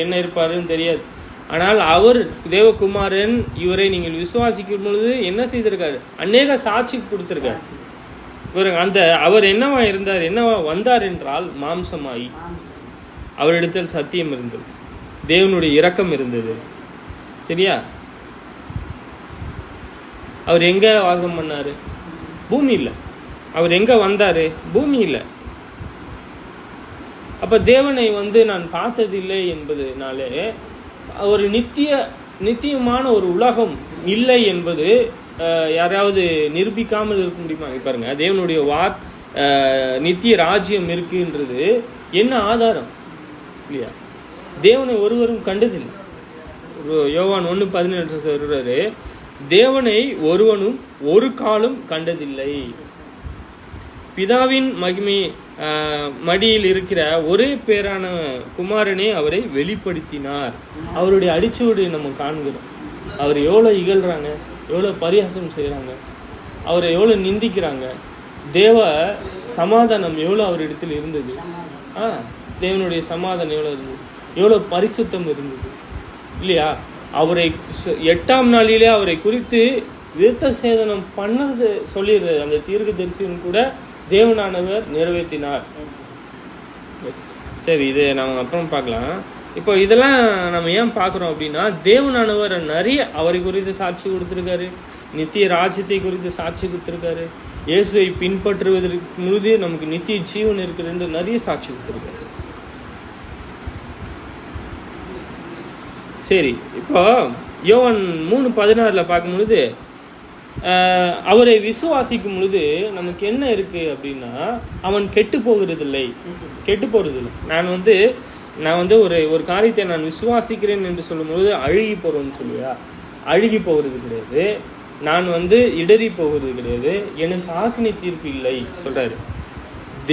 Speaker 1: என்ன இருப்பாருன்னு தெரியாது. ஆனால் அவர் தேவகுமாரன், இவரை நீங்கள் விசுவாசிக்கும் பொழுது என்ன செய்திருக்காரு? அநேக சாட்சி கொடுத்திருக்காரு. அந்த அவர் என்னவா இருந்தார், என்னவா வந்தார் என்றால் மாம்சமாய். அவரிடத்தில் சத்தியம் இருந்தது, தேவனுடைய இரக்கம் இருந்தது. சரியா? அவர் எங்க வாசம் பண்ணாரு? பூமி இல்லை. அவர் எங்க வந்தாரு? பூமி இல்லை. அப்ப தேவனை நான் பார்த்ததில்லை என்பதுனாலே ஒரு நித்தியமான ஒரு உலகம் இல்லை என்பது யாராவது நிரூபிக்காமல் இருக்க முடியுமா? பாருங்க, தேவனுடைய நித்திய ராஜ்யம் இருக்குன்றது என்ன ஆதாரம் இல்லையா? தேவனை ஒருவரும் கண்டதில்லை. யோவான் 1:17 சொல்றாரு, தேவனை ஒருவனும் ஒரு காலம் கண்டதில்லை. பிதாவின் மகிமை மடியில் இருக்கிற ஒரே பேரான குமாரனே அவரை வெளிப்படுத்தினார். அவருடைய அடிச்சுவடு நம்ம காண்கிறோம். அவர் எவ்வளோ இகழ்றாங்க, எவ்வளோ பரிகாசம் செய்கிறாங்க, அவரை எவ்வளோ நிந்திக்கிறாங்க. தேவ சமாதானம் எவ்வளோ அவரிடத்தில் இருந்தது. தேவனுடைய சமாதானம் எவ்வளோ இருந்தது, எவ்வளோ பரிசுத்தம் இருந்தது இல்லையா? அவரை 8ஆம் நாளிலே அவரை குறித்து விருத்த சேதனம் பண்ணது சொல்லிடுறது அந்த தீர்க்கதரிசியும் கூட தேவனானவர் நிறைவேற்றினார். சரி, இது நம்ம அப்புறம் பார்க்கலாம். இப்போ இதெல்லாம் நம்ம ஏன் பார்க்குறோம் அப்படின்னா, தேவனானவர் நிறைய அவரை குறித்து சாட்சி கொடுத்துருக்காரு, நித்திய ராஜ்யத்தை குறித்து சாட்சி கொடுத்துருக்காரு, இயேசுவை பின்பற்றுவதற்கு முழுது நமக்கு நித்திய ஜீவன் இருக்குன்னு நிறைய சாட்சி கொடுத்துருக்காரு. சரி, இப்போ யோவான் 3:16 பார்க்கும் பொழுது அவரை விசுவாசிக்கும் பொழுது நமக்கு என்ன இருக்கு அப்படின்னா, அவன் கெட்டு போகிறதில்லை. நான் ஒரு காரியத்தை நான் விசுவாசிக்கிறேன் என்று சொல்லும் பொழுது அழுகி போறோம்னு சொல்லுவா, அழுகி போகிறது கிடையாது. நான் இடறி போகிறது கிடையாது. எனக்கு ஆக்கினை தீர்ப்பு இல்லை சொல்றாரு.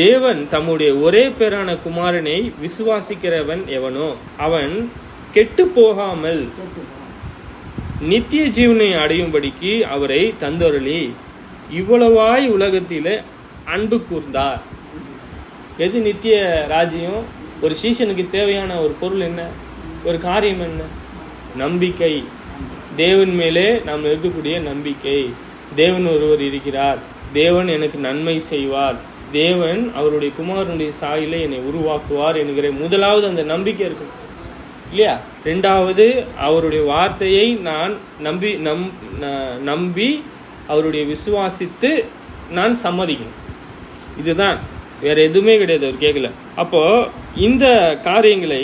Speaker 1: தேவன் தம்முடைய ஒரே பேரான குமாரனை விசுவாசிக்கிறவன் எவனோ அவன் கெட்டு போகாமல் நித்திய ஜீவனை அடையும்படிக்கு அவரை தந்தருளி இவ்வளவாய் உலகத்திலே அன்பு கூர்ந்தார். எது நித்திய ராஜ்யம்? ஒரு சீஷனுக்கு தேவையான ஒரு பொருள் என்ன, ஒரு காரியம் என்ன? நம்பிக்கை. தேவன் மேலே நாம் இருக்கக்கூடிய நம்பிக்கை. தேவன் ஒருவர் இருக்கிறார், தேவன் எனக்கு நன்மை செய்வார், தேவன் அவருடைய குமாரனுடைய சாயிலை என்னை உருவாக்குவார் என்கிற முதலாவது அந்த நம்பிக்கை இருக்கும் இல்லையா? ரெண்டாவது, அவருடைய வார்த்தையை நான் நம்பி அவருடைய விசுவாசித்து நான் சம்மதிக்கணும். இதுதான், வேற எதுவுமே கிடையாது. அவர் கேட்கல. அப்போ இந்த காரியங்களை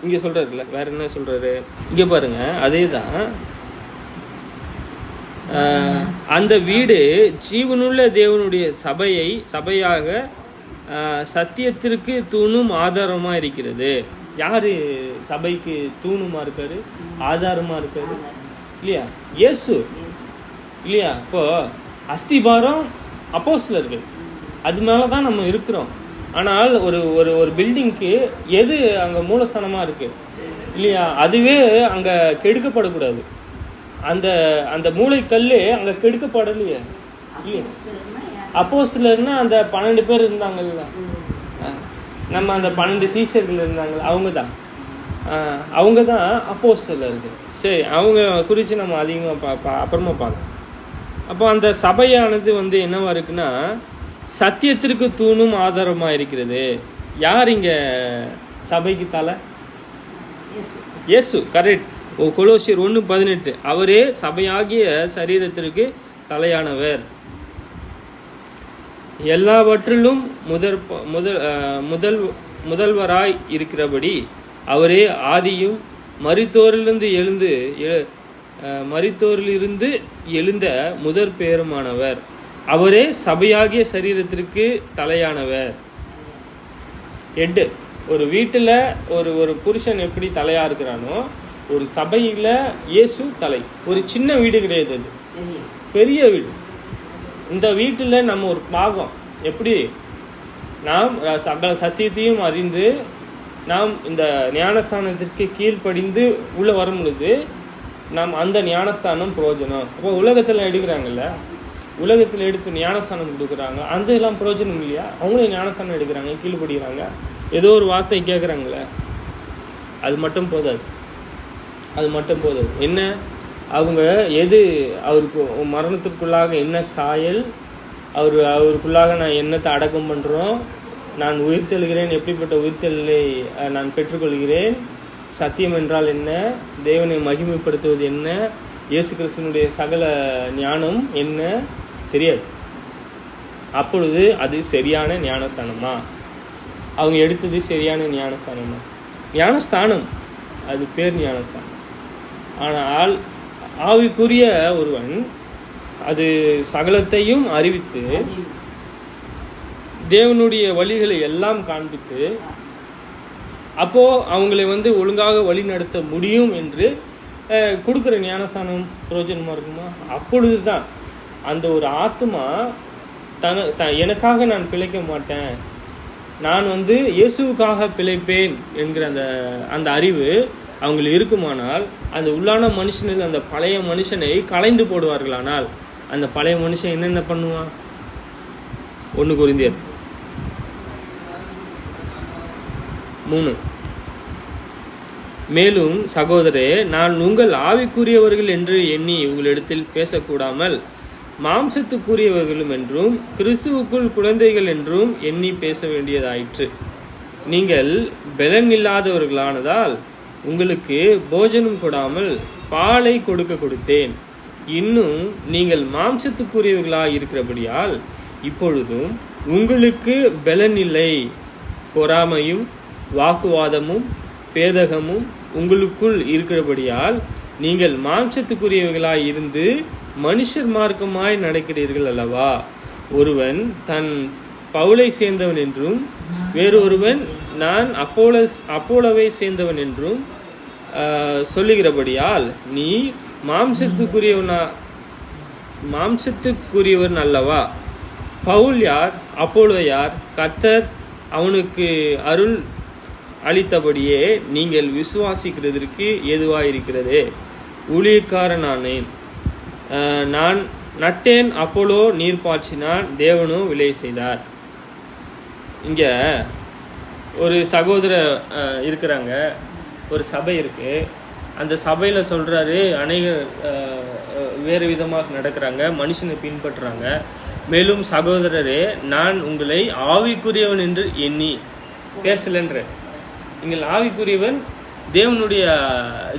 Speaker 1: இங்க சொல்றாருல்ல, வேற என்ன சொல்றாரு இங்க பாருங்க. அதே தான், அந்த வீடு ஜீவனுள்ள தேவனுடைய சபையாக சத்தியத்திற்கு தூணும் ஆதாரமா இருக்கிறது. யாரு சபைக்கு தூணுமா இருக்காரு, ஆதாரமா இருக்காரு இல்லையா? இயேசு இல்லையா? இப்போ அஸ்திபாரம் அப்போஸ்தலர்கள், அது மேலதான் நம்ம இருக்கிறோம். ஆனால் ஒரு பில்டிங்க்கு எது அங்க மூலஸ்தானமா இருக்கு இல்லையா? அதுவே அங்க கெடுக்கப்படக்கூடாது. அந்த மூளைக்கல்லே அங்க கெடுக்கப்படலையே இல்லையா? அப்போஸ்தலர்னா அந்த 12 பேர் இருந்தாங்கல்ல, நம்ம அந்த 12 சீஷர்கள் இருந்தாங்க, அவங்க தான் அப்போஸ்தலர்கள். சரி, அவங்க குறித்து நம்ம அதிகமாக அப்புறமா பார்க்கலாம். அப்போ அந்த சபையானது என்னவா இருக்குன்னா, சத்தியத்திற்கு தூணும் ஆதாரமாக இருக்கிறது. யார் இங்கே சபைக்கு தலை? இயேசு. கரெக்ட். கொலோசியர் 1:18 அவரே சபையாகிய சரீரத்திற்கு தலையானவர். எல்லாவற்றிலும் முதல்வராய் இருக்கிறபடி அவரே ஆதியும் மரித்தோரிலிருந்து மரித்தோரிலிருந்து எழுந்த முதற் பேருமானவர். அவரே சபையாகிய சரீரத்திற்கு தலையானவர். ஹெட். ஒரு வீட்டில் ஒரு புருஷன் எப்படி தலையா இருக்கிறானோ, ஒரு சபையில் இயேசு தலை. ஒரு சின்ன வீடு கிடையாது, அது பெரிய வீடு. இந்த வீட்டில் நம்ம ஒரு பாகம். எப்படி நாம் சகல சத்தியத்தையும் அறிந்து நாம் இந்த ஞானஸ்தானத்திற்கு கீழ்ப்படிந்து உள்ளே வரும் பொழுது நாம் அந்த ஞானஸ்தானம் பிரயோஜனம். அப்போ உலகத்தில் எடுக்கிறாங்கல்ல, உலகத்தில் எடுத்து ஞானஸ்தானம் கொடுக்குறாங்க, அந்த எல்லாம் பிரயோஜனம் இல்லையா? அவங்களே ஞானஸ்தானம் எடுக்கிறாங்க, கீழ்படுகிறாங்க, ஏதோ ஒரு வார்த்தை கேட்குறாங்களே, அது மட்டும் போதாது. அது மட்டும் போதாது. என்ன அவங்க எது அவருக்கு மரணத்திற்குள்ளாக என்ன சாயல், அவருக்குள்ளாக நான் என்னத்தை அடக்கம் பண்ணுறோம், நான் உயிர்த்தெழுகிறேன், எப்படிப்பட்ட உயிர்த்தெழலை நான் பெற்றுக்கொள்கிறேன், சத்தியம் என்றால் என்ன, தேவனை மகிமைப்படுத்துவது என்ன, இயேசு கிறிஸ்துனுடைய சகல ஞானம் என்ன தெரியாது. அப்பொழுது அது சரியான ஞானஸ்தானமா? அவங்க எடுத்தது சரியான ஞானஸ்தானமா? ஞானஸ்தானம் அது பேர் ஞானஸ்தானம். ஆனால் ஆவிக்குரிய ஒருவன் அது சகலத்தையும் அறிவித்து தேவனுடைய வழிகளை எல்லாம் காண்பித்து அப்போ அவங்களை ஒழுங்காக வழி நடத்த முடியும் என்று கொடுக்குற ஞானஸ்தானம் பிரயோஜனமா இருக்குமா? அப்பொழுது தான் அந்த ஒரு ஆத்மா எனக்காக நான் பிழைக்க மாட்டேன், நான் இயேசுவுக்காக பிழைப்பேன் என்கிற அந்த அறிவு அவங்களுக்கு இருக்குமானால், அந்த உள்ளான மனுஷனில் அந்த பழைய மனுஷனை களைந்து போடுவார்களானால், அந்த பழைய மனுஷன் என்னென்ன பண்ணுவான்? 1 கொரிந்தியர் 3. மேலும் சகோதரே, நான் உங்கள் ஆவிக்குரியவர்கள் என்று எண்ணி உங்களிடத்தில் பேசக்கூடாமல் மாம்சத்துக்குரியவர்களும் என்றும் கிறிஸ்துவுக்குள் குழந்தைகள் என்றும் எண்ணி பேச வேண்டியதாயிற்று. நீங்கள் பலன் இல்லாதவர்களானதால் உங்களுக்கு போஜனம் கொடாமல் பாலை கொடுத்தேன். இன்னும் நீங்கள் மாம்சத்துக்குரியவர்களாக இருக்கிறபடியால் இப்பொழுதும் உங்களுக்கு பலன் இல்லை. பொறாமையும் வாக்குவாதமும் பேதகமும் உங்களுக்குள் இருக்கிறபடியால் நீங்கள் மாம்சத்துக்குரியவர்களாய் இருந்து மனுஷர் மார்க்கமாய் நடக்கிறீர்கள் அல்லவா? ஒருவன் தன் பவுலை சேர்ந்தவன் என்றும் வேறொருவன் நான் அப்போலோவை சேர்ந்தவன் என்றும் சொல்லுகிறபடியால் நீ மாம்சத்துக்குரியவன் அல்லவா? பவுல் யார்? அப்போலோ யார்? கர்த்தர் அவனுக்கு அருள் அளித்தபடியே நீங்கள் விசுவாசிக்கிறதற்கு ஏதுவாயிருக்கிறது. ஊழியக்காரனானேன், நான் நட்டேன், அப்போலோ நீர் பாய்ச்சினான், தேவனோ விலை செய்தார். இங்க ஒரு சகோதரர் இருக்கிறாங்க, ஒரு சபை இருக்கு. அந்த சபையில் சொல்றாரு, அநேகர் வேறு விதமாக நடக்கிறாங்க, மனுஷனை பின்பற்றுறாங்க. மேலும் சகோதரரே, நான் உங்களை ஆவிக்குரியவன் என்று எண்ணி பேசலன்ற. நீங்கள் ஆவிக்குரியவன்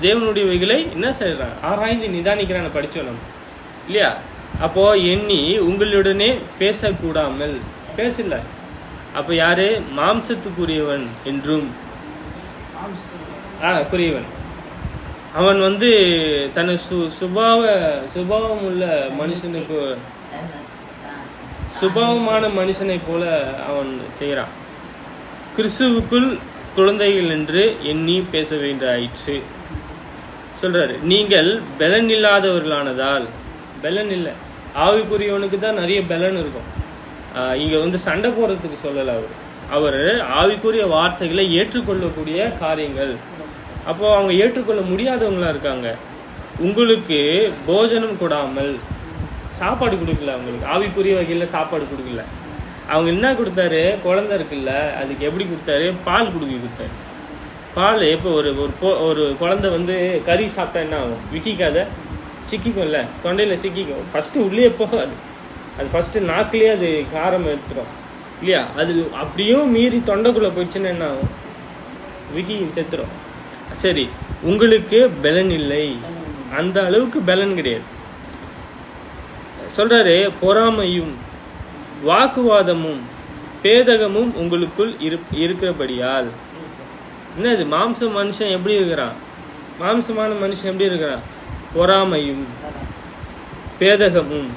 Speaker 1: தேவனுடையவைகளை என்ன செய்யறான்? ஆராய்ந்து நிதானிக்கிறான், படிச்சோம் நம்ம இல்லையா? அப்போ எண்ணி உங்களுடனே பேசக்கூடாமல் பேசல. அப்ப யாரு? மாம்சத்துக்குரியவன் என்றும் குறியவன். அவன் தன் சுபாவம் உள்ள மனுஷனுக்கு சுபாவமான மனுஷனை போல அவன் செய்யறான். கிறிஸ்துவுக்குள் குழந்தைகள் என்று எண்ணி பேச வேண்டியாயிற்று சொல்றாரு. நீங்கள் பலன் இல்லாதவர்களானதால், பலன் இல்லை, ஆவிக்குரியவனுக்கு தான் நிறைய பலன் இருக்கும். இங்க சண்டை போடுறதுக்கு சொல்லல. அவர் ஆவிக்குரிய வார்த்தைகளை ஏற்றுக்கொள்ளக்கூடிய காரியங்கள். அப்போ அவங்க ஏற்றுக்கொள்ள முடியாதவங்களா இருக்காங்க. உங்களுக்கு போஜனம் கொடாமல், சாப்பாடு கொடுக்கல, அவங்களுக்கு ஆவிக்குரிய வகையில சாப்பாடு கொடுக்கல. அவங்க என்ன கொடுத்தாரு? குழந்தை இருக்குல்ல, அதுக்கு எப்படி கொடுத்தாரு? பால் கொடுத்தாரு. பால் இப்போ ஒரு குழந்தை கறி சாப்பிட்டா என்ன ஆகும்? விக்கிக்காத, சிக்கிக்கும்ல, தொண்டையில சிக்கிக்கும். ஃபர்ஸ்ட் உள்ளே போகாது, அது ஃபர்ஸ்ட் நாக்கிலேயே அது காரம் எடுத்துரும் இல்லையா? அது அப்படியும் மீறி தொண்டைக்குள்ள போயிடுச்சுன்னா என்ன ஆகும்? விக்கி செத்துரும். சரி, உங்களுக்கு பலன் இல்லை, அந்த அளவுக்கு பலன் கிடையாது சொல்றாரு. பொறாமையும் வாக்குவாதமும் பேதகமும் உங்களுக்குள் இருக்கிறபடியால். என்னது? மாம்ச மனுஷன் எப்படி இருக்கிறான்? மாம்சமான மனுஷன் எப்படி இருக்கிறான்? பொறாமையும் பேதகமும்,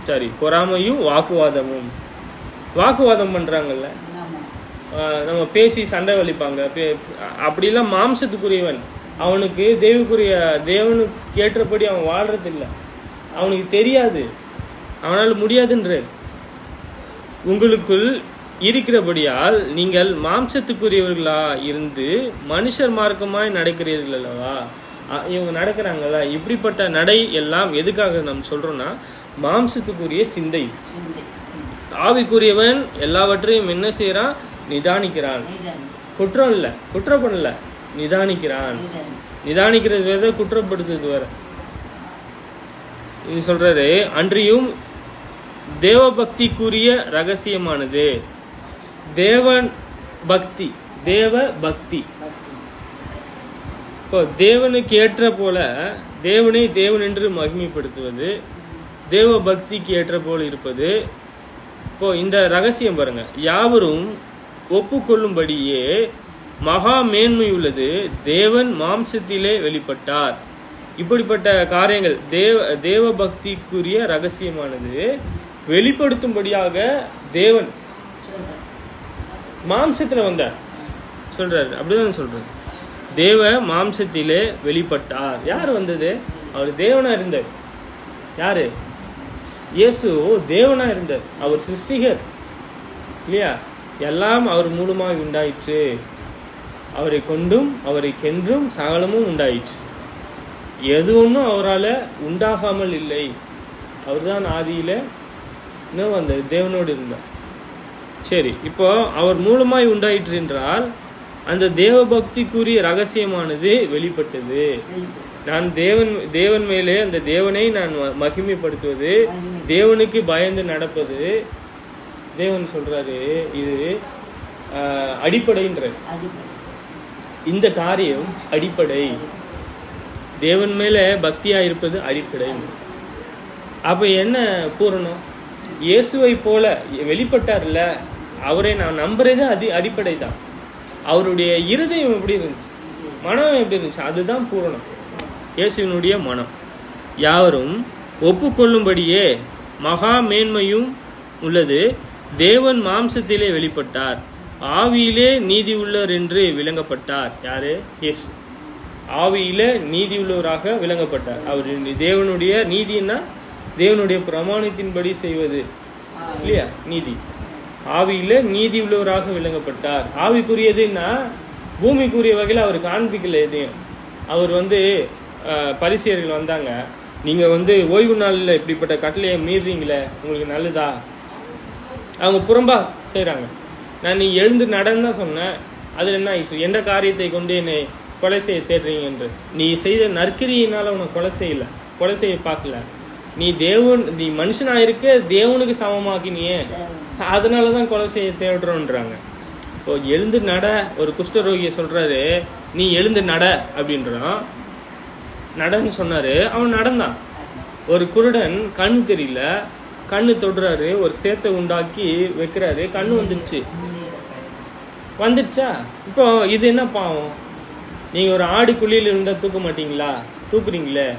Speaker 1: சரி, பொறாமையும் வாக்குவாதமும். வாக்குவாதம் பண்றாங்கல்ல, நம்ம பேசி சண்டை வலிப்பாங்க. அப்படிலாம் மாம்சத்துக்குரியவன். அவனுக்கு தேவனுக்கு ஏற்றபடி அவன் வாழ்றது இல்லை. அவனுக்கு தெரியாது, அவனால் முடியாதுன்ற. உங்களுக்குள் இருக்கிறபடியால் நீங்கள் மாம்சத்துக்குரியவர்களா இருந்து மனுஷர் மார்க்கமாய் நடக்கிறீர்கள் அல்லவா? இவங்க நடக்கிறாங்களா? இப்படிப்பட்ட நடை எல்லாம் எதுக்காக நம்ம சொல்றோம்னா, மாம்சத்துக்குரிய சிந்தை. ஆவிக்குரியவன் எல்லாவற்றையும் என்ன செய்யறான்? நிதானிக்கிறான். குற்றம் இல்லை, குற்றம் பண்ணல, நிதானிக்கிறான். நிதானிக்கிறது வேற, குற்றப்படுத்துறது வேற. இது சொல்றாரு, அன்றியும் தேவ பக்திக்குரிய ரகசியமானது. தேவன் பக்தி, தேவ பக்தி. இப்போ தேவனுக்கு ஏற்ற போல தேவனை தேவன் என்று மகிமைப்படுத்துவது, தேவ பக்திக்கு ஏற்ற போல இருப்பது. இப்போ இந்த ரகசியம் பாருங்க, யாவரும் ஒப்புக்கொள்ளும்படியே மகா மேன்மை உள்ளது. தேவன் மாம்சத்திலே வெளிப்பட்டார். இப்படிப்பட்ட காரியங்கள் தேவ பக்திக்குரிய ரகசியமானது வெளிப்படுத்தும்படியாக தேவன் மாம்சத்துல வந்தார் சொல்றாரு. அப்படிதான் சொல்றாரு, தேவ மாம்சத்திலே வெளிப்பட்டார். யார் வந்தது? அவர் தேவனா இருந்தார். யாரு? இயேசு தேவனா இருந்தார். அவர் சிருஷ்டிகர் இல்லையா? எல்லாம் அவர் மூலமாக உண்டாயிற்று. அவரை கொண்டும் அவரை கென்றும் சகலமும் உண்டாயிற்று. எது ஒன்றும் அவரால் உண்டாகாமல் இல்லை. அவர் தான் ஆதியில இன்னும் அந்த தேவனோடு இருந்தார். சரி, இப்போ அவர் மூலமாய் உண்டாயிற்று என்றால் அந்த தேவ பக்திக்குரிய ரகசியமானது வெளிப்பட்டது. நான் தேவன் மேலே அந்த தேவனை நான் மகிமைப்படுத்துவது, தேவனுக்கு பயந்து நடப்பது. தேவன் சொல்றாரு, இது அடிப்படைன்ற இந்த காரியம் அடிப்படை. தேவன் மேல பக்தியா இருப்பது அடிப்படை. அப்ப என்ன பூரணம்? இயேசுவை போல வெளிப்பட்டார்ல, அவரை நான் நம்புறதே அடிப்படை தான். அவருடைய இருதயம் எப்படி இருந்துச்சு, மனம் எப்படி இருந்துச்சு, அதுதான் பூரணம். இயேசுவினுடைய மனம். யாவரும் ஒப்புக்கொள்ளும்படியே மகா மேன்மையும் உள்ளது. தேவன் மாம்சத்திலே வெளிப்பட்டார், ஆவியிலே நீதி உள்ளவர் என்று விளங்கப்பட்டார். யாரு? இயேசு. ஆவியில நீதி உள்ளவராக விளங்கப்பட்டார். அவர் தேவனுடைய நீதினா தேவனுடைய பிரமாணத்தின்படி செய்வது இல்லையா? நீதி. ஆவியில நீதி உள்ளவராக விளங்கப்பட்டார். ஆவிக்குரியதுன்னா பூமிக்குரிய வகையில் அவர் காண்பிக்கல எதையும். அவர் பரிசேயர்கள் வந்தாங்க, நீங்க ஓய்வு நாளில் இப்படிப்பட்ட கட்டளையை மீறீங்களே, உங்களுக்கு நல்லதா? அவங்க புறம்பா செய்யறாங்க. நான் நீ எழுந்து நடன்னு தான் சொன்னேன், அதுல என்ன ஆயிடுச்சு? எந்த காரியத்தை கொண்டு என்னை கொலை செய்ய தேடுறீங்க என்று. நீ செய்த நற்கிரியினால உனக்கு கொலை செய்ய பார்க்கல. நீ மனுஷனா இருக்க தேவனுக்கு சமமாக்கினியே, அதனாலதான் கொலை செய்ய தேடுறோன்றாங்க. இப்போ எழுந்து நட. ஒரு குஷ்டரோகிய சொல்றாரு, நீ எழுந்து நட அப்படின்றான். நடன்னு சொன்னாரு, அவன் நடந்தான். ஒரு குருடன் கண்ணு தெரியல, கண்ணு தொடுறாரு, ஒரு சேத்தை உண்டாக்கி வைக்கிறாரு, கண்ணு வந்துடுச்சா? இப்போ இது என்ன பாவம்? நீங்க ஒரு ஆடு குழியில் இருந்தா தூக்க மாட்டீங்களா? தூக்குறீங்களே.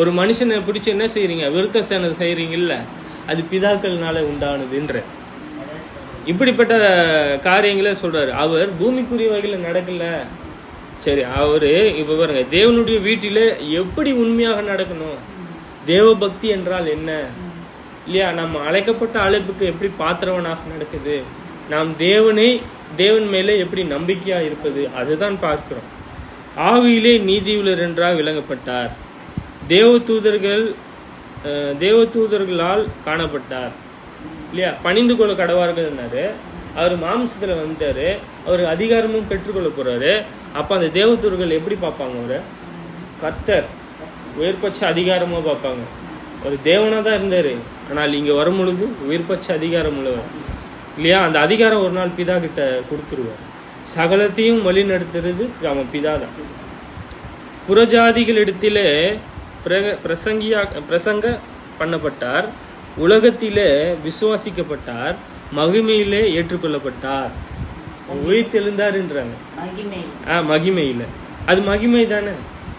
Speaker 1: ஒரு மனுஷனை பிடிச்சி என்ன செய்யறீங்க? விருத்த சேனை செய்யறீங்கல்ல, அது பிதாக்கள்னால உண்டானதுன்ற. இப்படிப்பட்ட காரியங்களே சொல்றாரு. அவர் பூமிக்குரிய வகையில நடக்கல. சரி, அவரு இப்ப பாருங்க, தேவனுடைய வீட்டில எப்படி உண்மையாக நடக்கணும்? தேவ பக்தி என்றால் என்ன இல்லையா? நம்ம அழைக்கப்பட்ட அழைப்புக்கு எப்படி பாத்திரவனாக நடக்குது? நாம் தேவன் மேலே எப்படி நம்பிக்கையா இருப்பது, அதுதான் பார்க்கிறோம். ஆவியிலே நீதியுள்ளர் என்றால் விளங்கப்பட்டார். தேவதூதர்களால் காணப்பட்டார் இல்லையா? பணிந்து கொள்ள கடவார்கள். அவர் மாம்சத்துல வந்துட்டாரு, அவர் அதிகாரமும் பெற்றுக்கொள்ள போறாரு. அப்ப அந்த தேவதூதர்கள் எப்படி பார்ப்பாங்க? அவரை கர்த்தர் உயர்பட்ச அதிகாரமா பார்ப்பாங்க. ஒரு தேவனா தான் இருந்தாரு, ஆனால் இங்க வரும் பொழுது உயர்பட்ச அதிகாரம் உள்ளவர் இல்லையா? அந்த அதிகாரம் ஒரு நாள் பிதா கிட்ட கொடுத்துருவார். சகலத்தையும் வழி நடத்துறது அவன் பிதா தான். புறஜாதிகளிடத்திலே பிரசங்க பண்ணப்பட்டார், உலகத்திலே விசுவாசிக்கப்பட்டார், மகிமையிலே ஏற்றுக்கொள்ளப்பட்டார். உயிர்த்தெழுந்தாருன்றாங்க. மகிமையில அது மகிமை தானே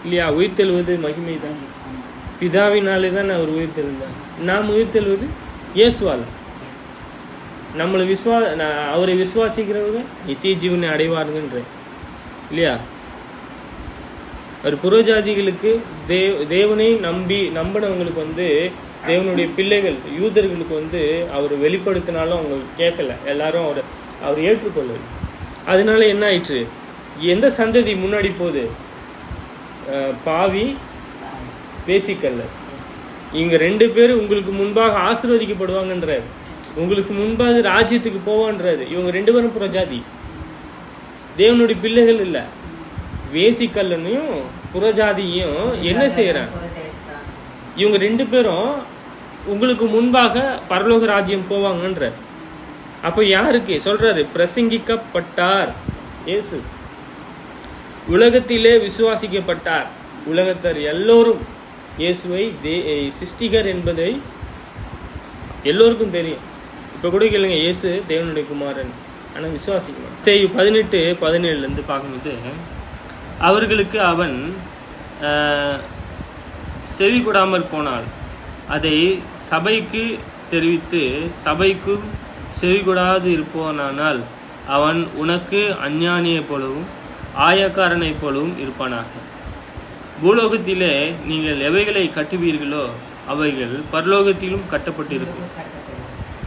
Speaker 1: இல்லையா? உயிர்த்தெழுவது மகிமை தான். பிதாவினாலே தான் அவர் உயிர்த்தெழுந்தார். நாம் உயிர்த்தெழுவது இயேசுவால். நம்மளை அவரை விசுவாசிக்கிறவங்க நித்திய ஜீவனை அடைவாருங்கன்ற இல்லையா? ஒரு புறஜாதிகளுக்கு தேவனை நம்பினவங்களுக்கு தேவனுடைய பிள்ளைகள் யூதர்களுக்கு அவர் வெளிப்படுத்தினாலும் அவங்க கேட்கல, எல்லாரும் அவர் ஏற்றுக்கொள்ளல. அதனால என்ன ஆயிற்று? எந்த சந்ததி முன்னாடி போகுது? பாவி பேசிக்கல்ல. இங்க 2 பேரும் உங்களுக்கு முன்பாக ஆசீர்வதிக்கப்படுவாங்கன்றாரு, உங்களுக்கு முன்பாக ராஜ்யத்துக்கு போவான்றாரு. இவங்க 2 பேரும் புறஜாதி, தேவனுடைய பிள்ளைகள் இல்ல. வேசிக்கல்லனையும் புறஜாதியும் என்ன செய்யறாங்க? இவங்க 2 பேரும் உங்களுக்கு முன்பாக பரலோக ராஜ்யம் போவாங்கன்ற. அப்ப யாருக்கு சொல்றாரு? பிரசங்கிக்கப்பட்டார் இயேசு, உலகத்திலே விசுவாசிக்கப்பட்டார். உலகத்தர் எல்லோரும் இயேசுவை சிருஷ்டிகர் என்பதை எல்லோருக்கும் தெரியும். இப்ப கூட கேளுங்க, இயேசு தேவனுடைய குமாரன், ஆனா விசுவாசிக்கணும். 18-17 பார்க்கும்போது, அவர்களுக்கு அவன் செவி கொடாமல் போனால் அதை சபைக்கு தெரிவித்து, சபைக்கும் செவி கொடாது இருப்பவனானால் அவன் உனக்கு அஞ்ஞானியைப் போலவும் ஆயக்காரனைப் போலவும் இருப்பானாக. பூலோகத்திலே நீங்கள் எவைகளை கட்டுவீர்களோ அவைகள் பரலோகத்திலும் கட்டப்பட்டிருக்கும்.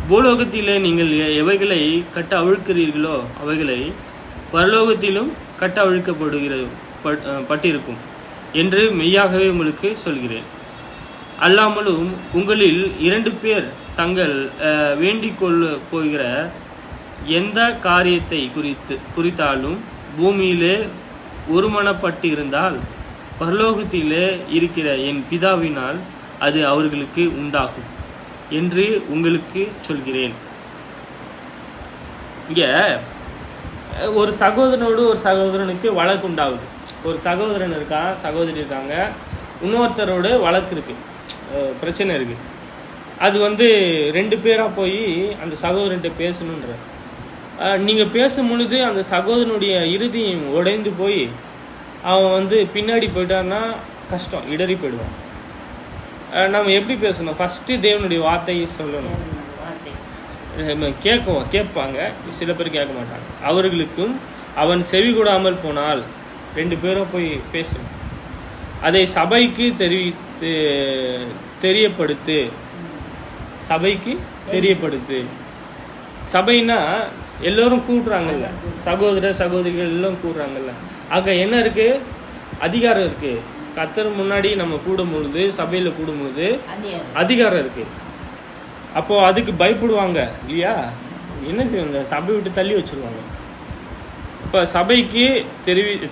Speaker 1: பூலோகத்திலே நீங்கள் எவைகளை கட்ட அவிழ்க்கிறீர்களோ அவைகளை பரலோகத்திலும் கட்ட அவிழ்க்கப்பட்டிருக்கும் என்று மெய்யாகவே உங்களுக்கு சொல்கிறேன். அல்லாமலும் உங்களில் 2 பேர் தங்கள் வேண்டிக் கொள்ள போகிற எந்த காரியத்தை குறித்தாலும் பூமியிலே ஒருமனப்பட்டு இருந்தால் பரலோகத்திலே இருக்கிற என் பிதாவினால் அது அவர்களுக்கு உண்டாகும் என்று உங்களுக்கு சொல்கிறேன். இங்க ஒரு சகோதரனோடு ஒரு சகோதரனுக்கு வழக்கு உண்டாகுது. ஒரு சகோதரன் சகோதரி இருக்காங்க, இன்னொருத்தரோட வழக்கு இருக்கு, பிரச்சனை இருக்கு. அது 2 பேரா போய் அந்த சகோதரன்கிட்ட பேசணுன்ற. நீங்க பேசும் பொழுது அந்த சகோதரனுடைய இறுதியும் உடைந்து போய் அவன் பின்னாடி போயிட்டான்னா கஷ்டம், இடறி போயிடுவான். நம்ம எப்படி பேசணும்? ஃபர்ஸ்ட் தேவனுடைய வார்த்தையை சொல்லணும். கேட்பாங்க, சில பேர் கேட்க மாட்டாங்க. அவர்களுக்கும் அவன் செவி கொடாமல் போனால் 2 பேரும் போய் பேசணும். அதை சபைக்கு தெரியப்படுத்து. சபைக்கு தெரியப்படுத்து. சபைனா எல்லோரும் கூடுறாங்கல்ல, சகோதர சகோதரிகள் எல்லாம் கூடுறாங்கல்ல. அங்க என்ன இருக்கு? அதிகாரம் இருக்கு. கர்த்தர் முன்னாடி நம்ம கூடும் பொழுது, சபையில கூடும் பொழுது அதிகாரம் இருக்கு. அப்போ அதுக்கு பயப்படுவாங்க இல்லையா? என்ன செய்வாங்க? சபை விட்டு தள்ளி வச்சிருவாங்க. இப்ப சபைக்கு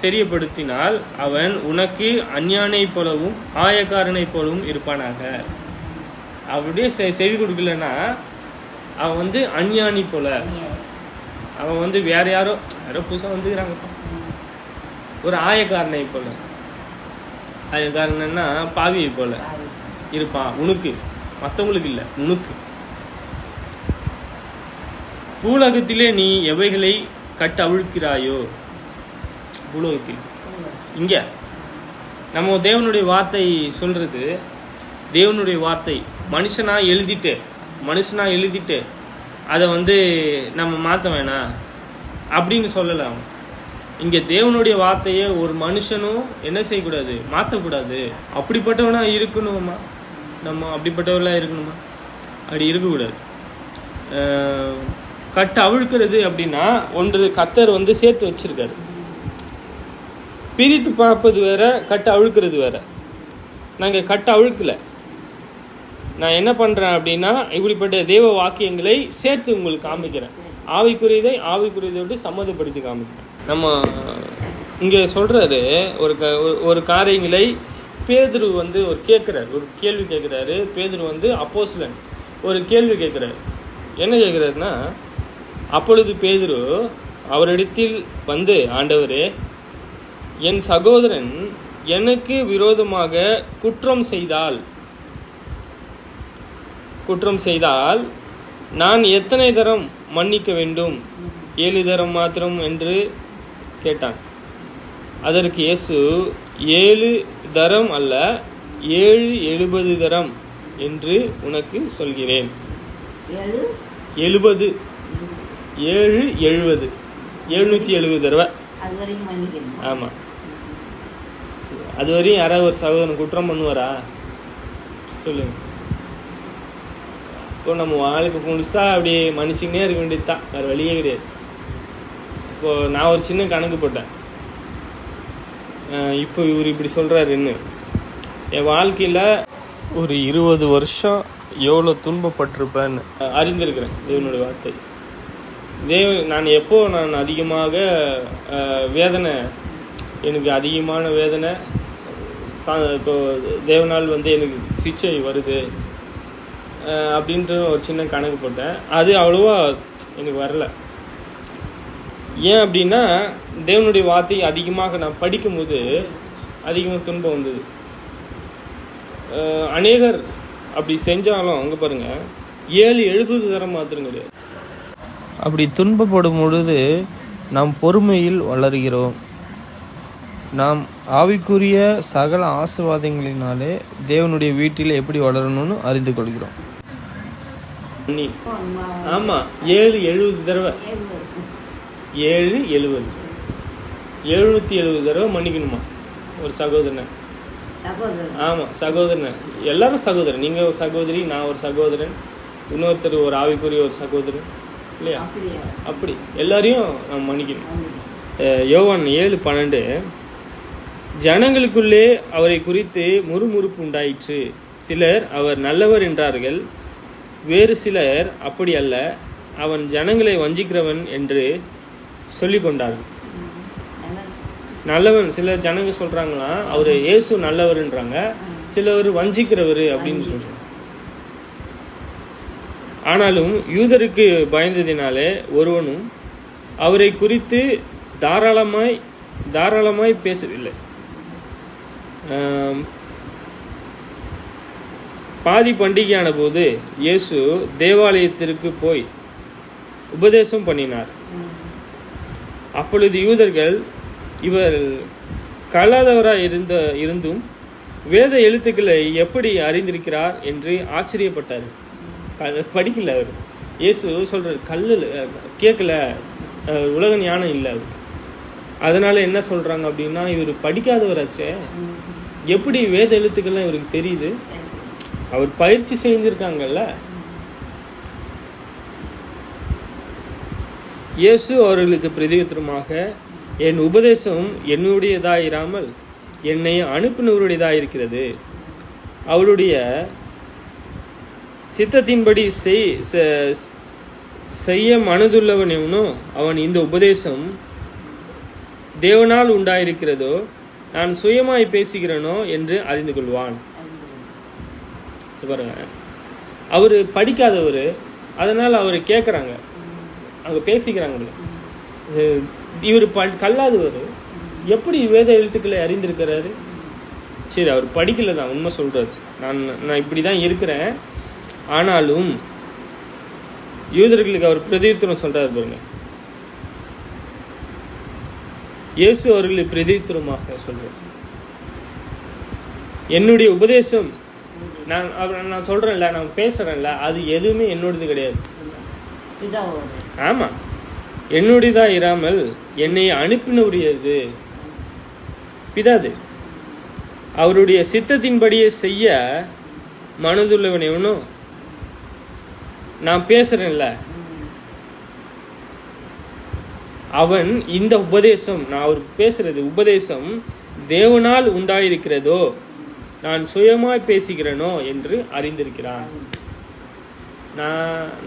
Speaker 1: தெரியப்படுத்தினால் அவன் உனக்கு அஞ்ஞானை போலவும் ஆயக்காரனை போலவும் இருப்பானாக. அப்படியே செவி கொடுக்கலன்னா அவன் அஞ்ஞானி போல, அவன் வேற யாரோ புதுசா வந்துக்கிறாங்கப்பா, ஒரு ஆயக்காரனை போல. ஆயக்காரன்னா பாவியை போல இருப்பான். உனக்கு, மற்றவங்களுக்கு இல்லை, உனக்கு. பூலோகத்திலே நீ எவைகளை கட்ட அவிழ்க்கிறாயோ, பூலோகத்தில் இங்க நம்ம தேவனுடைய வார்த்தை சொல்றது, தேவனுடைய வார்த்தை மனுஷனா எழுதிட்டு அதை நம்ம மாற்ற வேணாம் அப்படின்னு சொல்லலாம். இங்க தேவனுடைய வார்த்தையை ஒரு மனுஷனும் என்ன செய்யக்கூடாது? மாற்றக்கூடாது. அப்படிப்பட்டவனா இருக்கணுமா? நம்ம அப்படிப்பட்டவர்களா இருக்கணுமா? அப்படி இருக்கக்கூடாது. கட்ட அவிழ்க்கிறது அப்படின்னா ஒன்று கர்த்தர் சேர்த்து வச்சிருக்காரு. பிரித்து பார்ப்பது வேற, கட்ட அவிழ்க்கிறது வேற. நாங்கள் கட்ட அவிழ்க்கல. நான் என்ன பண்றேன் அப்படின்னா, இப்படிப்பட்ட தேவ வாக்கியங்களை சேர்த்து உங்களுக்கு காமிக்கிறேன். ஆவிக்குரியதோடு சம்மதப்படுத்தி காமிக்கிறேன். நம்ம இங்க சொல்றாரு ஒரு காரியங்களை பேதுரு ஒரு கேட்கிறார், ஒரு கேள்வி கேட்கிறாரு. பேதுரு அப்போஸ்தலன் ஒரு கேள்வி கேட்கிறாரு. என்ன கேட்கிறாருன்னா, அப்பொழுது பேதுரு அவரிடத்தில் ஆண்டவரே, என் சகோதரன் எனக்கு விரோதமாக குற்றம் செய்தால் நான் எத்தனை தரம் மன்னிக்க வேண்டும்? 7 தரம் மாத்திரம் என்று கேட்டான். அதற்கு இயேசு 7 தரம் அல்ல 770 தரம் என்று உனக்கு சொல்கிறேன். 70 770 தடவை. ஆமா, அது வரையும் யாராவது ஒரு சகோதரன் குற்றம் பண்ணுவாரா சொல்லுங்க? இப்போ நம்ம வாழ்க்கை முழுசா அப்படியே மனுஷனே இருக்க வேண்டியது தான், வேறு வழியே கிடையாது. இப்போ நான் ஒரு சின்ன கணக்கு போட்டேன். இப்போ இவர் இப்படி சொல்கிறாருன்னு, என் வாழ்க்கையில் ஒரு 20 வருஷம் எவ்வளோ துன்பப்பட்டிருப்பேன்னு அறிந்திருக்கிறேன் தேவனுடைய வார்த்தை. நான் எப்போ அதிகமாக வேதனை, எனக்கு அதிகமான வேதனை, இப்போ தேவனால் எனக்கு சிச்சை வருது அப்படின்ற ஒரு சின்ன கணக்கு போட்டேன். அது அவ்வளோவா எனக்கு வரல. ஏன் அப்படின்னா, தேவனுடைய வார்த்தை அதிகமாக நான் படிக்கும்போது அதிகமாக துன்பம் வந்தது. அநேகர் அப்படி செஞ்சாலும் அங்கே பாருங்கள் 770 தரம் மாத்திரம் கிடையாது. அப்படி துன்பப்படும் பொழுது நாம் பொறுமையில் வளர்கிறோம். நாம் ஆவிக்குரிய சகல ஆசீர்வாதங்களினாலே தேவனுடைய வீட்டில் எப்படி வளரணும்னு அறிந்து கொள்கிறோம். ஆமாம், 770 தடவை, 770 தடவை மன்னிக்கணுமா ஒரு சகோதரனை? ஆமாம், சகோதரனை. எல்லாரும் சகோதரன். நீங்கள் ஒரு சகோதரி, நான் ஒரு சகோதரன், இன்னொருத்தர் ஒரு ஆவிக்குரிய ஒரு சகோதரன், இல்லையா? அப்படி எல்லாரையும் நம்ம மன்னிக்கணும். யோவான் 7:12, ஜனங்களுக்குள்ளே அவரை குறித்து முறுமுறுப்பு உண்டாயிற்று. சிலர் அவர் நல்லவர் என்றார்கள், வேறு சிலர் அப்படி அல்ல, அவன் ஜனங்களை வஞ்சிக்கிறவன் என்று சொல்லி கொண்டார்கள். நல்லவன், சில ஜனங்க சொல்றாங்களாம் அவர் இயேசு நல்லவர்ன்றாங்க, சிலவர் வஞ்சிக்கிறவர் அப்படின்னு சொல்றாங்க. ஆனாலும் யூதருக்கு பயந்ததினாலே ஒருவனும் அவரை குறித்து தாராளமாய் பேசவில்லை. பாதி பண்டிகையான போது இயேசு தேவாலயத்திற்கு போய் உபதேசம் பண்ணினார். அப்பொழுது யூதர்கள் இவர் கல்லாதவராய் இருந்தும் வேத எழுத்துக்களை எப்படி அறிந்திருக்கிறார் என்று ஆச்சரியப்பட்டார். படிக்கல அவர். இயேசு சொல்றார், கல்லில் கேட்கல, உலக ஞானம் இல்லை அவர். அதனால என்ன சொல்றாங்க அப்படின்னா, இவர் படிக்காதவராச்சே, எப்படி வேத எழுத்துக்கள்லாம் இவருக்கு தெரியுது? அவர் பயிற்சி செஞ்சிருக்காங்கல்ல. இயேசு அவர்களுக்கு பிரதியுத்தரமாக, என் உபதேசம் என்னுடையதாயிராமல் என்னை அனுப்பினவருடையதாயிருக்கிறது. அவருடைய சித்தத்தின்படி செய்ய மனதுள்ளவன் எவனோ அவன் இந்த உபதேசம் தேவனால் உண்டாயிருக்கிறதோ நான் சுயமாய் பேசுகிறேனோ என்று அறிந்து கொள்வான். பாருங்க, அவர் படிக்காதவர், அதனால் அவர் கேட்குறாங்க, அங்கே பேசிக்கிறாங்க. இவர் கல்லாதவர், எப்படி வேத எழுத்துக்களை அறிந்திருக்கிறாரு? சரி, அவர் படிக்கல தான், உண்மை சொல்கிறார். நான் இப்படி தான் இருக்கிறேன். ஆனாலும் யூதர்களுக்கு அவர் பிரதியுத்தரம் சொல்கிறார் பாருங்க. இயேசு அவர்களுக்கு பிரதியுத்தரமாக சொல்கிறார், என்னுடைய உபதேசம் நான் சொல்கிறேன்ல, நான் பேசுகிறேன்ல, அது எதுவுமே என்னோடது கிடையாது. ஆமாம், என்னுடையதாக இராமல் என்னை அனுப்பினவுடையது பிதாது. அவருடைய சித்தத்தின்படியே செய்ய மனதுள்ளவன் எவனோ, நான் பேசுகிறேன்ல, அவன் இந்த உபதேசம், நான் அவர் பேசுகிறது உபதேசம் தேவனால் உண்டாயிருக்கிறதோ நான் சுயமாய் பேசுகிறேனோ என்று அறிந்திருக்கிறான்.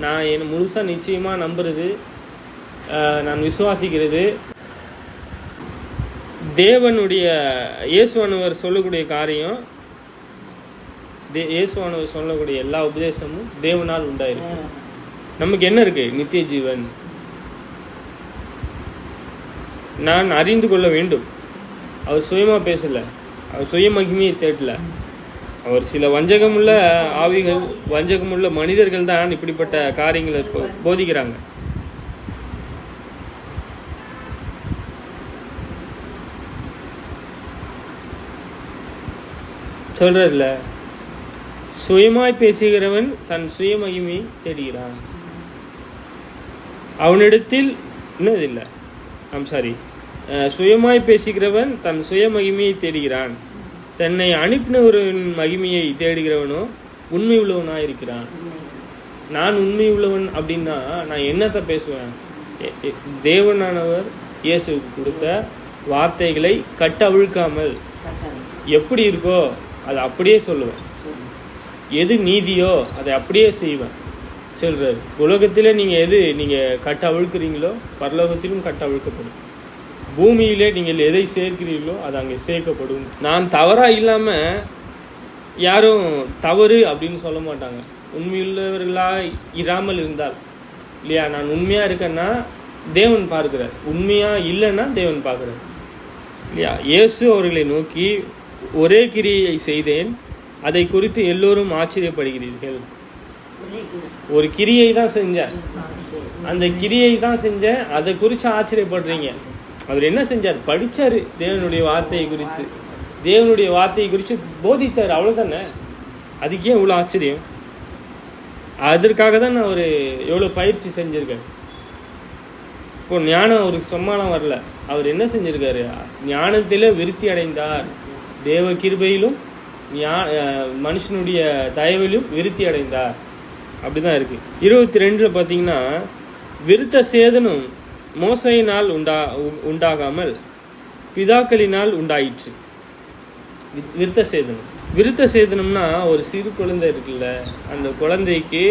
Speaker 1: நான் என் முழுசாக நிச்சயமாக நம்புறது, நான் விசுவாசிக்கிறது, தேவனுடைய இயேசுவானவர் சொல்லக்கூடிய காரியம், இயேசுவானவர் சொல்லக்கூடிய எல்லா உபதேசமும் தேவனால் உண்டாயிருக்கு. நமக்கு என்ன இருக்கு? நித்திய ஜீவன். நான் அறிந்து கொள்ள வேண்டும். அவர் சுயமாக பேசலை, அவர் சுய மகிமையை தேடல. அவர் சில வஞ்சகமுள்ள ஆவிகள், வஞ்சகமுள்ள மனிதர்கள் தான் இப்படிப்பட்ட காரியங்களை போதிக்கிறாங்க. சொல்றதில்ல, சுயமாய் பேசுகிறவன் தன் சுய மகிமையை தேடுகிறான். அவனிடத்தில் என்னதில்லை, சுயமாய் பேசுகிறவன் தன் சுய மகிமையை தேடுகிறான். தன்னை அனுப்பினவரின் மகிமையை தேடுகிறவனோ உண்மை உள்ளவனாக இருக்கிறான். நான் உண்மை உள்ளவன் அப்படின்னா நான் என்னத்தை பேசுவேன்? தேவனானவர் இயேசுவுக்கு கொடுத்த வார்த்தைகளை கட்டவிழ்க்காமல் எப்படி இருக்கோ அதை அப்படியே சொல்லுவேன். எது நீதியோ அதை அப்படியே செய்வேன் சொல்றாரு. உலகத்திலே நீங்கள் கட்ட அவிழ்க்கிறீங்களோ பரலோகத்திலும் கட்ட அவிழ்க்கப்படும். பூமியிலே நீங்கள் எதை சேர்க்கிறீர்களோ அது அங்கே சேர்க்கப்படும். நான் தவறாக இல்லாமல் யாரும் தவறு அப்படின்னு சொல்ல மாட்டாங்க. உண்மையுள்ளவர்களாக இராமல் இருந்தால் இல்லையா, நான் உண்மையாக இருக்கேன்னா தேவன் பார்க்கிறார், உண்மையாக இல்லைன்னா தேவன் பார்க்குறார் இல்லையா. இயேசு அவர்களை நோக்கி, ஒரே கிரியை செய்தேன், அதை குறித்து எல்லோரும் ஆச்சரியப்படுகிறீர்கள். ஒரு கிரியை தான் செஞ்சேன், அந்த கிரியை தான் செஞ்சேன், அதை குறித்து ஆச்சரியப்படுறீங்க. அவர் என்ன செஞ்சார்? படித்தார், தேவனுடைய வார்த்தையை குறித்து, தேவனுடைய வார்த்தையை குறித்து போதித்தார், அவ்வளோதானே. அதுக்கே இவ்வளோ ஆச்சரியம்? அதற்காக தான் அவர் எவ்வளோ பயிற்சி செஞ்சுருக்கார். இப்போ ஞானம் அவருக்கு சும்மாலாம் வரல. அவர் என்ன செஞ்சுருக்காரு? ஞானத்தில் விருத்தி அடைந்தார். தேவ கிருபையிலும் மனுஷனுடைய தயவிலும் விருத்தி அடைந்தார். அப்படிதான் இருக்கு. 22 பார்த்தீங்கன்னா, விருத்த சேதனம் மோசையினால் உண்டாகாமல் பிதாக்களினால் உண்டாயிற்று. விருத்த சேதனம்னா ஒரு சிறு குழந்தை இருக்குல்ல, அந்த குழந்தைக்கு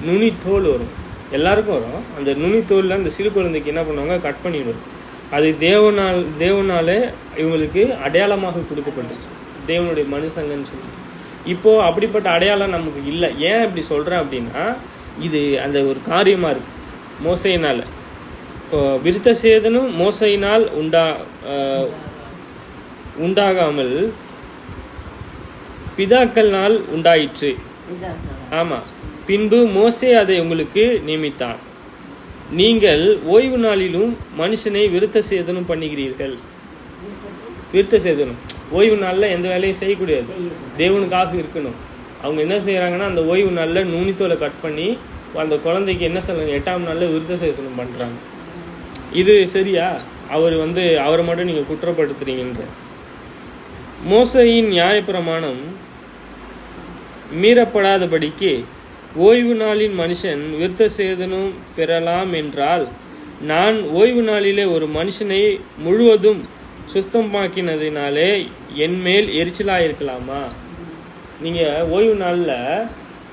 Speaker 1: நுனித்தோல் வரும், எல்லாருக்கும் வரும். அந்த நுனித்தோலில் அந்த சிறு குழந்தைக்கு என்ன பண்ணுவாங்க? கட் பண்ணிவிடும். அது தேவனாலே இவங்களுக்கு அடையாளமாக கொடுக்கப்பட்டுச்சு, தேவனுடைய மனுஷங்கன்னு சொல்லி. இப்போது அப்படிப்பட்ட அடையாளம் நமக்கு இல்லை. ஏன் இப்படி சொல்கிறேன் அப்படின்னா, இது அந்த ஒரு காரியமாக இருக்குது மோசையினால். இப்போ விருத்த சேதனம் மோசையினால் உண்டாகாமல் பிதாக்கள்னால் உண்டாயிற்று. ஆமாம், பின்பு மோசே அதை உங்களுக்கு நியமித்தான். நீங்கள் ஓய்வு நாளிலும் மனுஷனை விருத்த சேதனம் பண்ணுகிறீர்கள். விருத்த சேதனம் ஓய்வு நாளில் எந்த வேலையும் செய்யக்கூடாது, தேவனுக்காக இருக்கணும். அவங்க என்ன செய்கிறாங்கன்னா, அந்த ஓய்வு நாளில் நுனித்தோலை கட் பண்ணி அந்த குழந்தைக்கு என்ன சொல்லுங்க 8ஆம் நாளில் விருத்த சேதனம் பண்ணுறாங்க. இது சரியா? அவரை மட்டும் நீங்கள் குற்றப்படுத்துறீங்கன்ற. மோசையின் நியாயப்பிரமாணம் மீறப்படாதபடிக்கு ஓய்வு நாளின் மனுஷன் விருத்த சேதனம் பெறலாம் என்றால், நான் ஓய்வு நாளிலே ஒரு மனுஷனை முழுவதும் சுத்தமாக்கினதினாலே என் மேல் எரிச்சலாக இருக்கலாமா? நீங்கள் ஓய்வு நாளில்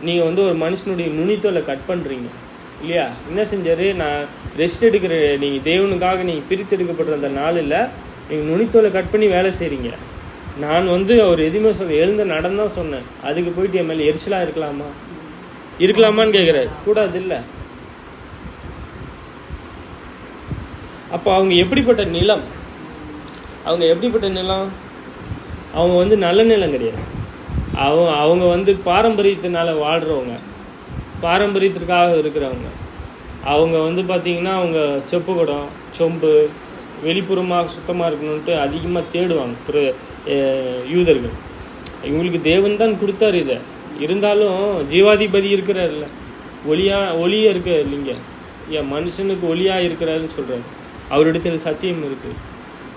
Speaker 1: நீங்கள் ஒரு மனுஷனுடைய நுனித்தோலை கட் பண்ணுறீங்க இல்லையா? என்ன செஞ்சார்? நான் ரெஸ்ட் எடுக்கிற, நீங்கள் தேவனுக்காக நீங்கள் பிரித்தெடுக்கப்படுற அந்த நாளில் நீங்கள் நுனித்தோலை கட் பண்ணி வேலை செய்கிறீங்க. நான் அவர் எதுவுமே எழுந்து நடந்தான் சொன்னேன், அதுக்கு போயிட்டு என் மேலே எரிச்சலாக இருக்கலாமான்னு கேட்குறாரு. கூடாது இல்லை. அப்போ அவங்க எப்படிப்பட்ட நிலம்? அவங்க நல்ல நிலம் கிடையாது. அவங்க பாரம்பரியத்தினால வாழ்கிறவங்க, பாரம்பரியத்திற்காக இருக்கிறவங்க. அவங்க பார்த்தீங்கன்னா, அவங்க செப்பு குடம், சொம்பு வெளிப்புறமாக சுத்தமாக இருக்கணுன்ட்டு அதிகமாக தேடுவாங்க யூதர்கள். இவங்களுக்கு தேவன் தான் கொடுத்தாரு இதை. இருந்தாலும் ஜீவாதிபதி இருக்கிறார்ல, ஒளியாக இருக்க இல்லைங்க, ஏன் மனுஷனுக்கு ஒளியாக இருக்கிறாருன்னு சொல்கிறார். அவரிடத்தில் சத்தியம் இருக்குது.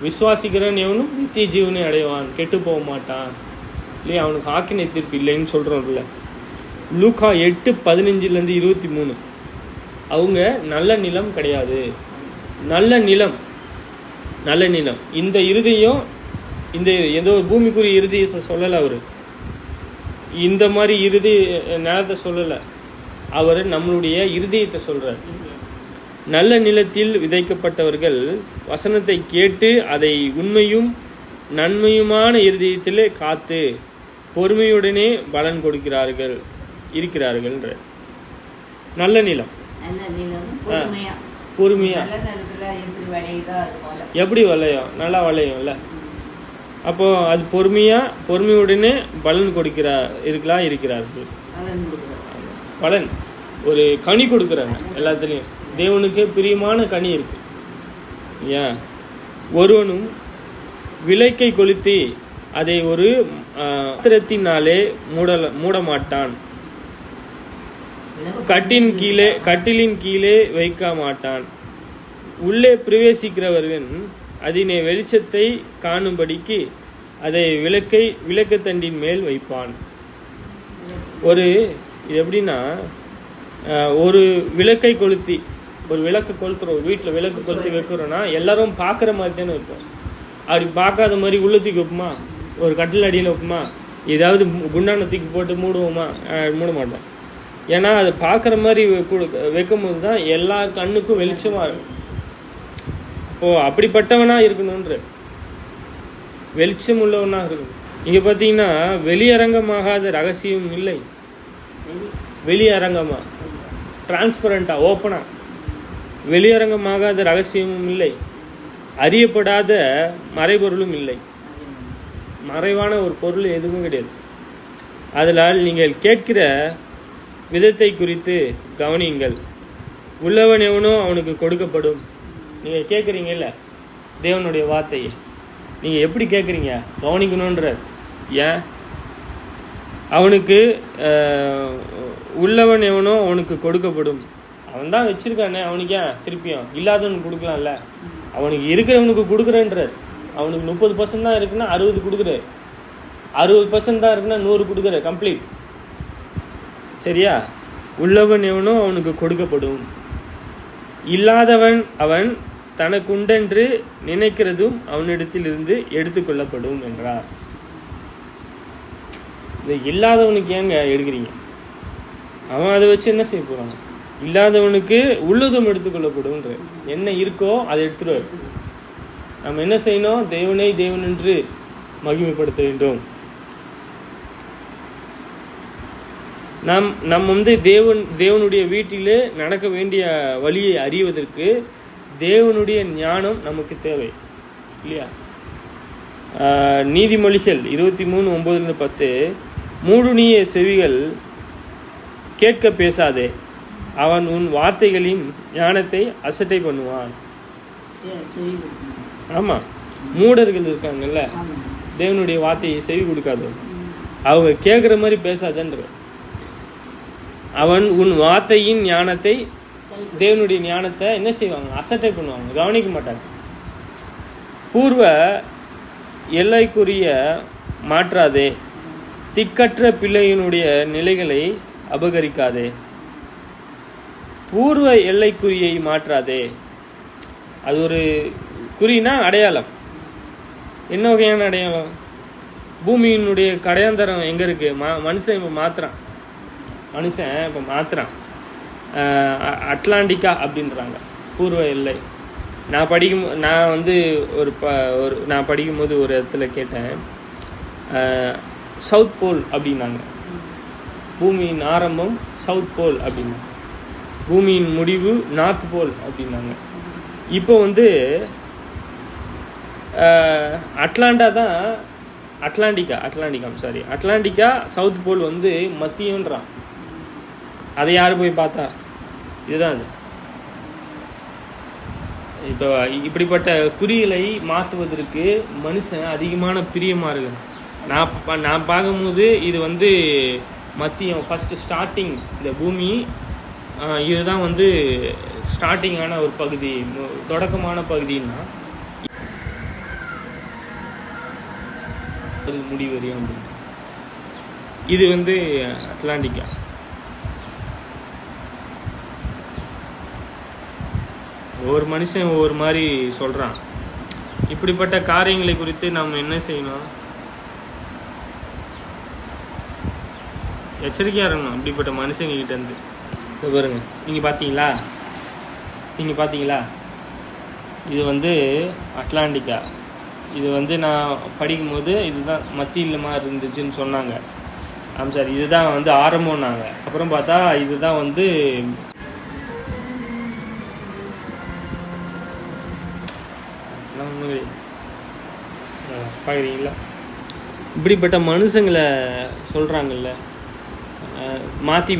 Speaker 1: விசுவாசிக்கிறவன் எவனும் நித்திய ஜீவனை அடைவான், கெட்டு போக மாட்டான் இல்லையா? அவனுக்கு ஆக்கினை தீர்ப்பு இல்லைன்னு சொல்கிறோம்ல. லூக்கா 8:15-23. அவங்க நல்ல நிலம் கிடையாது. நல்ல நிலம் இந்த இருதயம், இந்த ஏதோ பூமிக்குரிய இருதயத்தை சொல்லலை அவர். இந்த மாதிரி நிலத்தை சொல்லலை அவர், நம்மளுடைய இருதயத்தை சொல்கிறார். நல்ல நிலத்தில் விதைக்கப்பட்டவர்கள் வசனத்தை கேட்டு அதை உண்மையும் நன்மையுமான இருதயத்திலே காத்து பொறுமையுடனே பலன் இருக்கிறார்கள். நல்ல நிலம் பொறுமையா எப்படி விளையும்? நல்லா விளையும்ல. அப்போ அது பொறுமையுடனே பலன் இருக்கிறார்கள். பலன் ஒரு கனி கொடுக்குறாங்க எல்லாத்துலேயும். தேவனுக்கே பிரியமான கனி இருக்கு. ஏன் ஒருவனும் விளக்கை கொளுத்தி அதை ஒரு பாத்திரத்தினாலே மூட மாட்டான். கட்டிலின் கீழே வைக்க மாட்டான். உள்ளே பிரவேசிக்கிறவர்கள் அதனை வெளிச்சத்தை காணும்படிக்கு அதை விளக்கத்தண்டின் மேல் வைப்பான். இது எப்படின்னா, ஒரு விளக்கை கொளுத்தி, ஒரு விளக்கு கொளுத்துறோம், வீட்டில் விளக்கு கொளுத்தி வைக்கிறோன்னா எல்லாரும் பார்க்குற மாதிரி தானே வைப்போம். அப்படி பார்க்காத மாதிரி உள்ளத்துக்கு வைப்போமா? ஒரு கட்டில் அடியில் வைப்போமா? ஏதாவது குண்டானத்துக்கு போட்டு மூடுவோமா? மூட மாட்டோம். ஏன்னா அது பார்க்குற மாதிரி வைக்கும் போது தான் எல்லா கண்ணுக்கும் வெளிச்சமாக இருக்கும். இப்போது அப்படிப்பட்டவனாக இருக்கணுன்ற, வெளிச்சம் உள்ளவனாக இருக்கணும். இங்கே பார்த்தீங்கன்னா வெளியரங்கமாகாத ரகசியம் இல்லை. வெளியரங்கமாக டிரான்ஸ்பரண்டாக ஓப்பனாக வெளியரங்கமாகாத ரகசியமும் இல்லை, அறியப்படாத மறைபொருளும் இல்லை. மறைவான ஒரு பொருள் எதுவும் கிடையாது. அதனால் நீங்கள் கேட்கிற விதத்தை குறித்து கவனியுங்கள். உள்ளவன் எவனோ அவனுக்கு கொடுக்கப்படும். நீங்கள் கேட்குறீங்கல்ல தேவனுடைய வார்த்தையை, நீங்கள் எப்படி கேட்குறீங்க கவனிக்கணுன்ற. ஏன்? அவனுக்கு உள்ளவன் எவனோ அவனுக்கு கொடுக்கப்படும். அவன் தான் வச்சிருக்கானே, அவனுக்கு ஏன் திருப்பியும் இல்லாதவனுக்கு கொடுக்கலாம்ல? அவனுக்கு இருக்கிறவனுக்கு கொடுக்குறேன்றார். அவனுக்கு 30% தான் இருக்குன்னா 60 கொடுக்குறாரு, 60% தான் இருக்குன்னா 100 கொடுக்குற கம்ப்ளீட். சரியா? உள்ளவன் எவனோ அவனுக்கு கொடுக்கப்படும். இல்லாதவன் அவன் தனக்குண்டென்று நினைக்கிறதும் அவனிடத்திலிருந்து எடுத்துக்கொள்ளப்படும் என்றார். இது இல்லாதவனுக்கு ஏங்க எடுக்கிறீங்க? அவன் அதை வச்சு என்ன செய்ய போறான்? இல்லாதவனுக்கு உள்ளதும் எடுத்துக்கொள்ளப்படும். என்ன இருக்கோ அதை எடுத்துருவார். நம்ம என்ன செய்யணும்? தேவனை தேவன் என்று மகிமைப்படுத்த வேண்டும். நாம் தேவனுடைய வீட்டிலே நடக்க வேண்டிய வழியை அறிவதற்கு தேவனுடைய ஞானம் நமக்கு தேவை இல்லையா? நீதிமொழிகள் 23:9-10 மூடுனிய செவிகள் கேட்க பேசாதே, அவன் உன் வார்த்தைகளின் ஞானத்தை அசட்டை பண்ணுவான். ஆமாம், மூடர்கள் இருக்காங்கல்ல, தேவனுடைய வார்த்தையை செவி கொடுக்காது, அவங்க கேட்குற மாதிரி பேசாதன்ற. அவன் உன் வார்த்தையின் ஞானத்தை, தேவனுடைய ஞானத்தை என்ன செய்வாங்க? அசட்டை பண்ணுவாங்க, கவனிக்க மாட்டாங்க. பூர்வ எல்லைக்குரிய மாற்றாதே, திக்கற்ற பிள்ளையினுடைய நிலைகளை அபகரிக்காதே. பூர்வ எல்லைக்குறியை மாற்றாதே. அது ஒரு குறினா அடையாளம். என்ன வகையான அடையாளம்? பூமியினுடைய கடையாந்தரம் எங்கே இருக்குது? மனுஷன் இப்போ மாற்றுறான். அட்லாண்டிக்கா அப்படின்றாங்க பூர்வ எல்லை. நான் படிக்கும்போது ஒரு இடத்துல கேட்டேன், சவுத் போல் அப்படின்னாங்க. பூமியின் ஆரம்பம் சவுத் போல் அப்படின்னா, பூமியின் முடிவு நார்த் போல் அப்படின்னாங்க. இப்போ அட்லாண்டிக்கா சவுத் போல் மத்தியன்றான். அதை யார் போய் பார்த்தா? இதுதான் அது. இப்போ இப்படிப்பட்ட குறிகளை மாற்றுவதற்கு மனுஷன் அதிகமான பிரியமாக இருக்கு. நான் பார்க்கும்போது இது மத்தியம், ஃபஸ்ட்டு ஸ்டார்டிங், இந்த பூமி இதுதான் ஸ்டார்டிங்கான ஒரு பகுதி, தொடக்கமான பகுதின்னா முடிவறியும். இது அட்லாண்டிக்கா. ஒவ்வொரு மனுஷன் ஒவ்வொரு மாதிரி சொல்கிறான். இப்படிப்பட்ட காரியங்களை குறித்து நாம் என்ன செய்யணும்? எச்சரிக்கையாக இருக்கணும் இப்படிப்பட்ட மனுஷங்ககிட்டேருந்து. இது பாருங்க, நீங்கள் பார்த்தீங்களா இது அட்லாண்டிக்கா. இது நான் படிக்கும்போது இதுதான் மத்தியில் மாதிரி இருந்துச்சுன்னு சொன்னாங்க. சார் இதுதான் ஆரம்பம்னாங்க. அப்புறம் பார்த்தா இதுதான் பார்க்குறீங்களா? இப்படிப்பட்ட மனுஷங்களை சொல்கிறாங்கல்ல, மாற்றி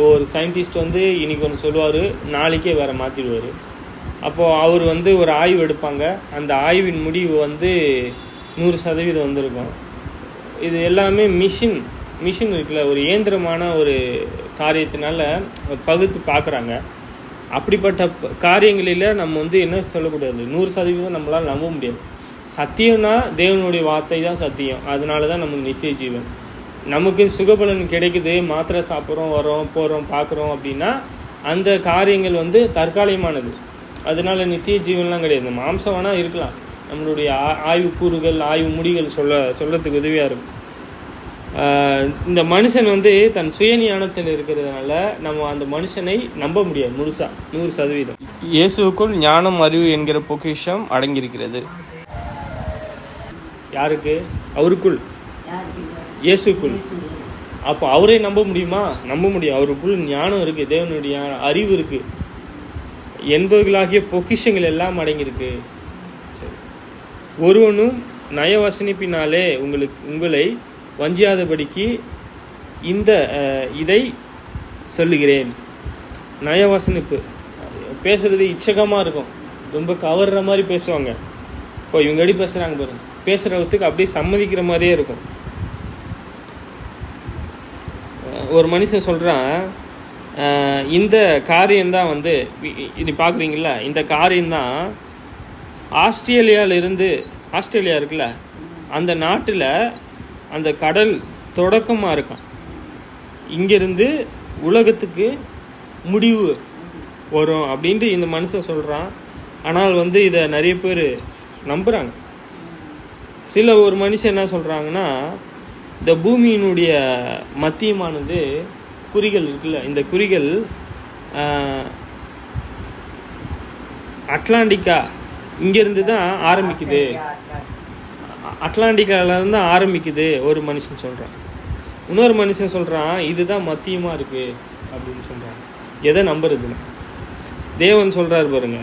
Speaker 1: ஒரு சயின்டிஸ்ட் இன்னைக்கு ஒன்று சொல்லுவார், நாளைக்கே வேறு மாற்றிடுவார். அப்போது அவர் ஒரு ஆய்வு எடுப்பாங்க. அந்த ஆய்வின் முடிவு 100% வந்திருக்கும். இது எல்லாமே மிஷின் இருக்குல்ல, ஒரு இயந்திரமான ஒரு காரியத்தினால பகுத்து பார்க்குறாங்க. அப்படிப்பட்ட காரியங்களில் நம்ம வந்து என்ன சொல்லக்கூடாது, 100% நம்மளால் நம்ப முடியாது. சத்தியம்னா தேவனுடைய வார்த்தை தான் சத்தியம். அதனால தான் நமக்கு நித்திய ஜீவன். நமக்கு சுகபலன் கிடைக்குது, மாத்திரை சாப்பிட்றோம், வரோம், போகிறோம், பார்க்குறோம் அப்படின்னா அந்த காரியங்கள் வந்து தற்காலிகமானது. அதனால நித்திய ஜீவன்லாம் கிடையாது. மாம்சம் வேணால் இருக்கலாம், நம்மளுடைய ஆய்வு கூறுகள், ஆய்வு முடிகள் சொல்லறதுக்கு உதவியாக இருக்கும். இந்த மனுஷன் வந்து தன் சுயஞானத்தில் இருக்கிறதுனால நம்ம அந்த மனுஷனை நம்ப முடியாது முழுசா 100%. இயேசுக்குள் ஞானம், அறிவு என்கிற பொக்கிஷம் அடங்கியிருக்கிறது. யாருக்கு? அவருக்குள், இயேசுக்குள். அப்போ அவரை நம்ப முடியுமா? நம்ப முடியும். அவருக்குள் ஞானம் இருக்குது, தேவனுடைய அறிவு இருக்குது, என்பவர்களாகிய பொக்கிஷங்கள் எல்லாம் அடங்கியிருக்கு. சரி, ஒருவனும் நயவசனிப்பினாலே உங்களை வஞ்சியாதபடிக்கு இதை சொல்லுகிறேன். நயவசனிப்பு பேசுகிறது இச்சகமாக இருக்கும், ரொம்ப கவர்ற மாதிரி பேசுவாங்க. இப்போ இவங்க எப்படி பேசுகிறாங்க பாருங்க, பேசுகிறதுக்கு அப்படியே சம்மதிக்கிற மாதிரியே இருக்கும். ஒரு மனுஷன் சொல்கிறான், இந்த காரியம்தான் வந்து இது பார்க்குறீங்களா, இந்த காரியம்தான் ஆஸ்திரேலியா இருக்குல்ல, அந்த நாட்டில் அந்த கடல் தொடக்கமாக இருக்கான். இங்கேருந்து உலகத்துக்கு முடிவு வரும் அப்படின்ட்டு இந்த மனுஷன் சொல்கிறான். ஆனால் வந்து இதை நிறைய பேர் நம்புகிறாங்க. ஒரு மனுஷன் என்ன சொல்கிறாங்கன்னா, இந்த பூமியினுடைய மத்தியமானது குறிகள் இருக்குல்ல, இந்த குறிகள் அட்லாண்டிக்கா இங்கேருந்து தான் ஆரம்பிக்குது, அட்லாண்டிக்காவிலேருந்து தான் ஆரம்பிக்குது ஒரு மனுஷன் சொல்கிறான். இன்னொரு மனுஷன் சொல்கிறான் இதுதான் மத்தியமாக இருக்குது அப்படின்னு சொல்கிறான். எதை நம்புறதுன்னு தேவன் சொல்கிறாரு பாருங்க.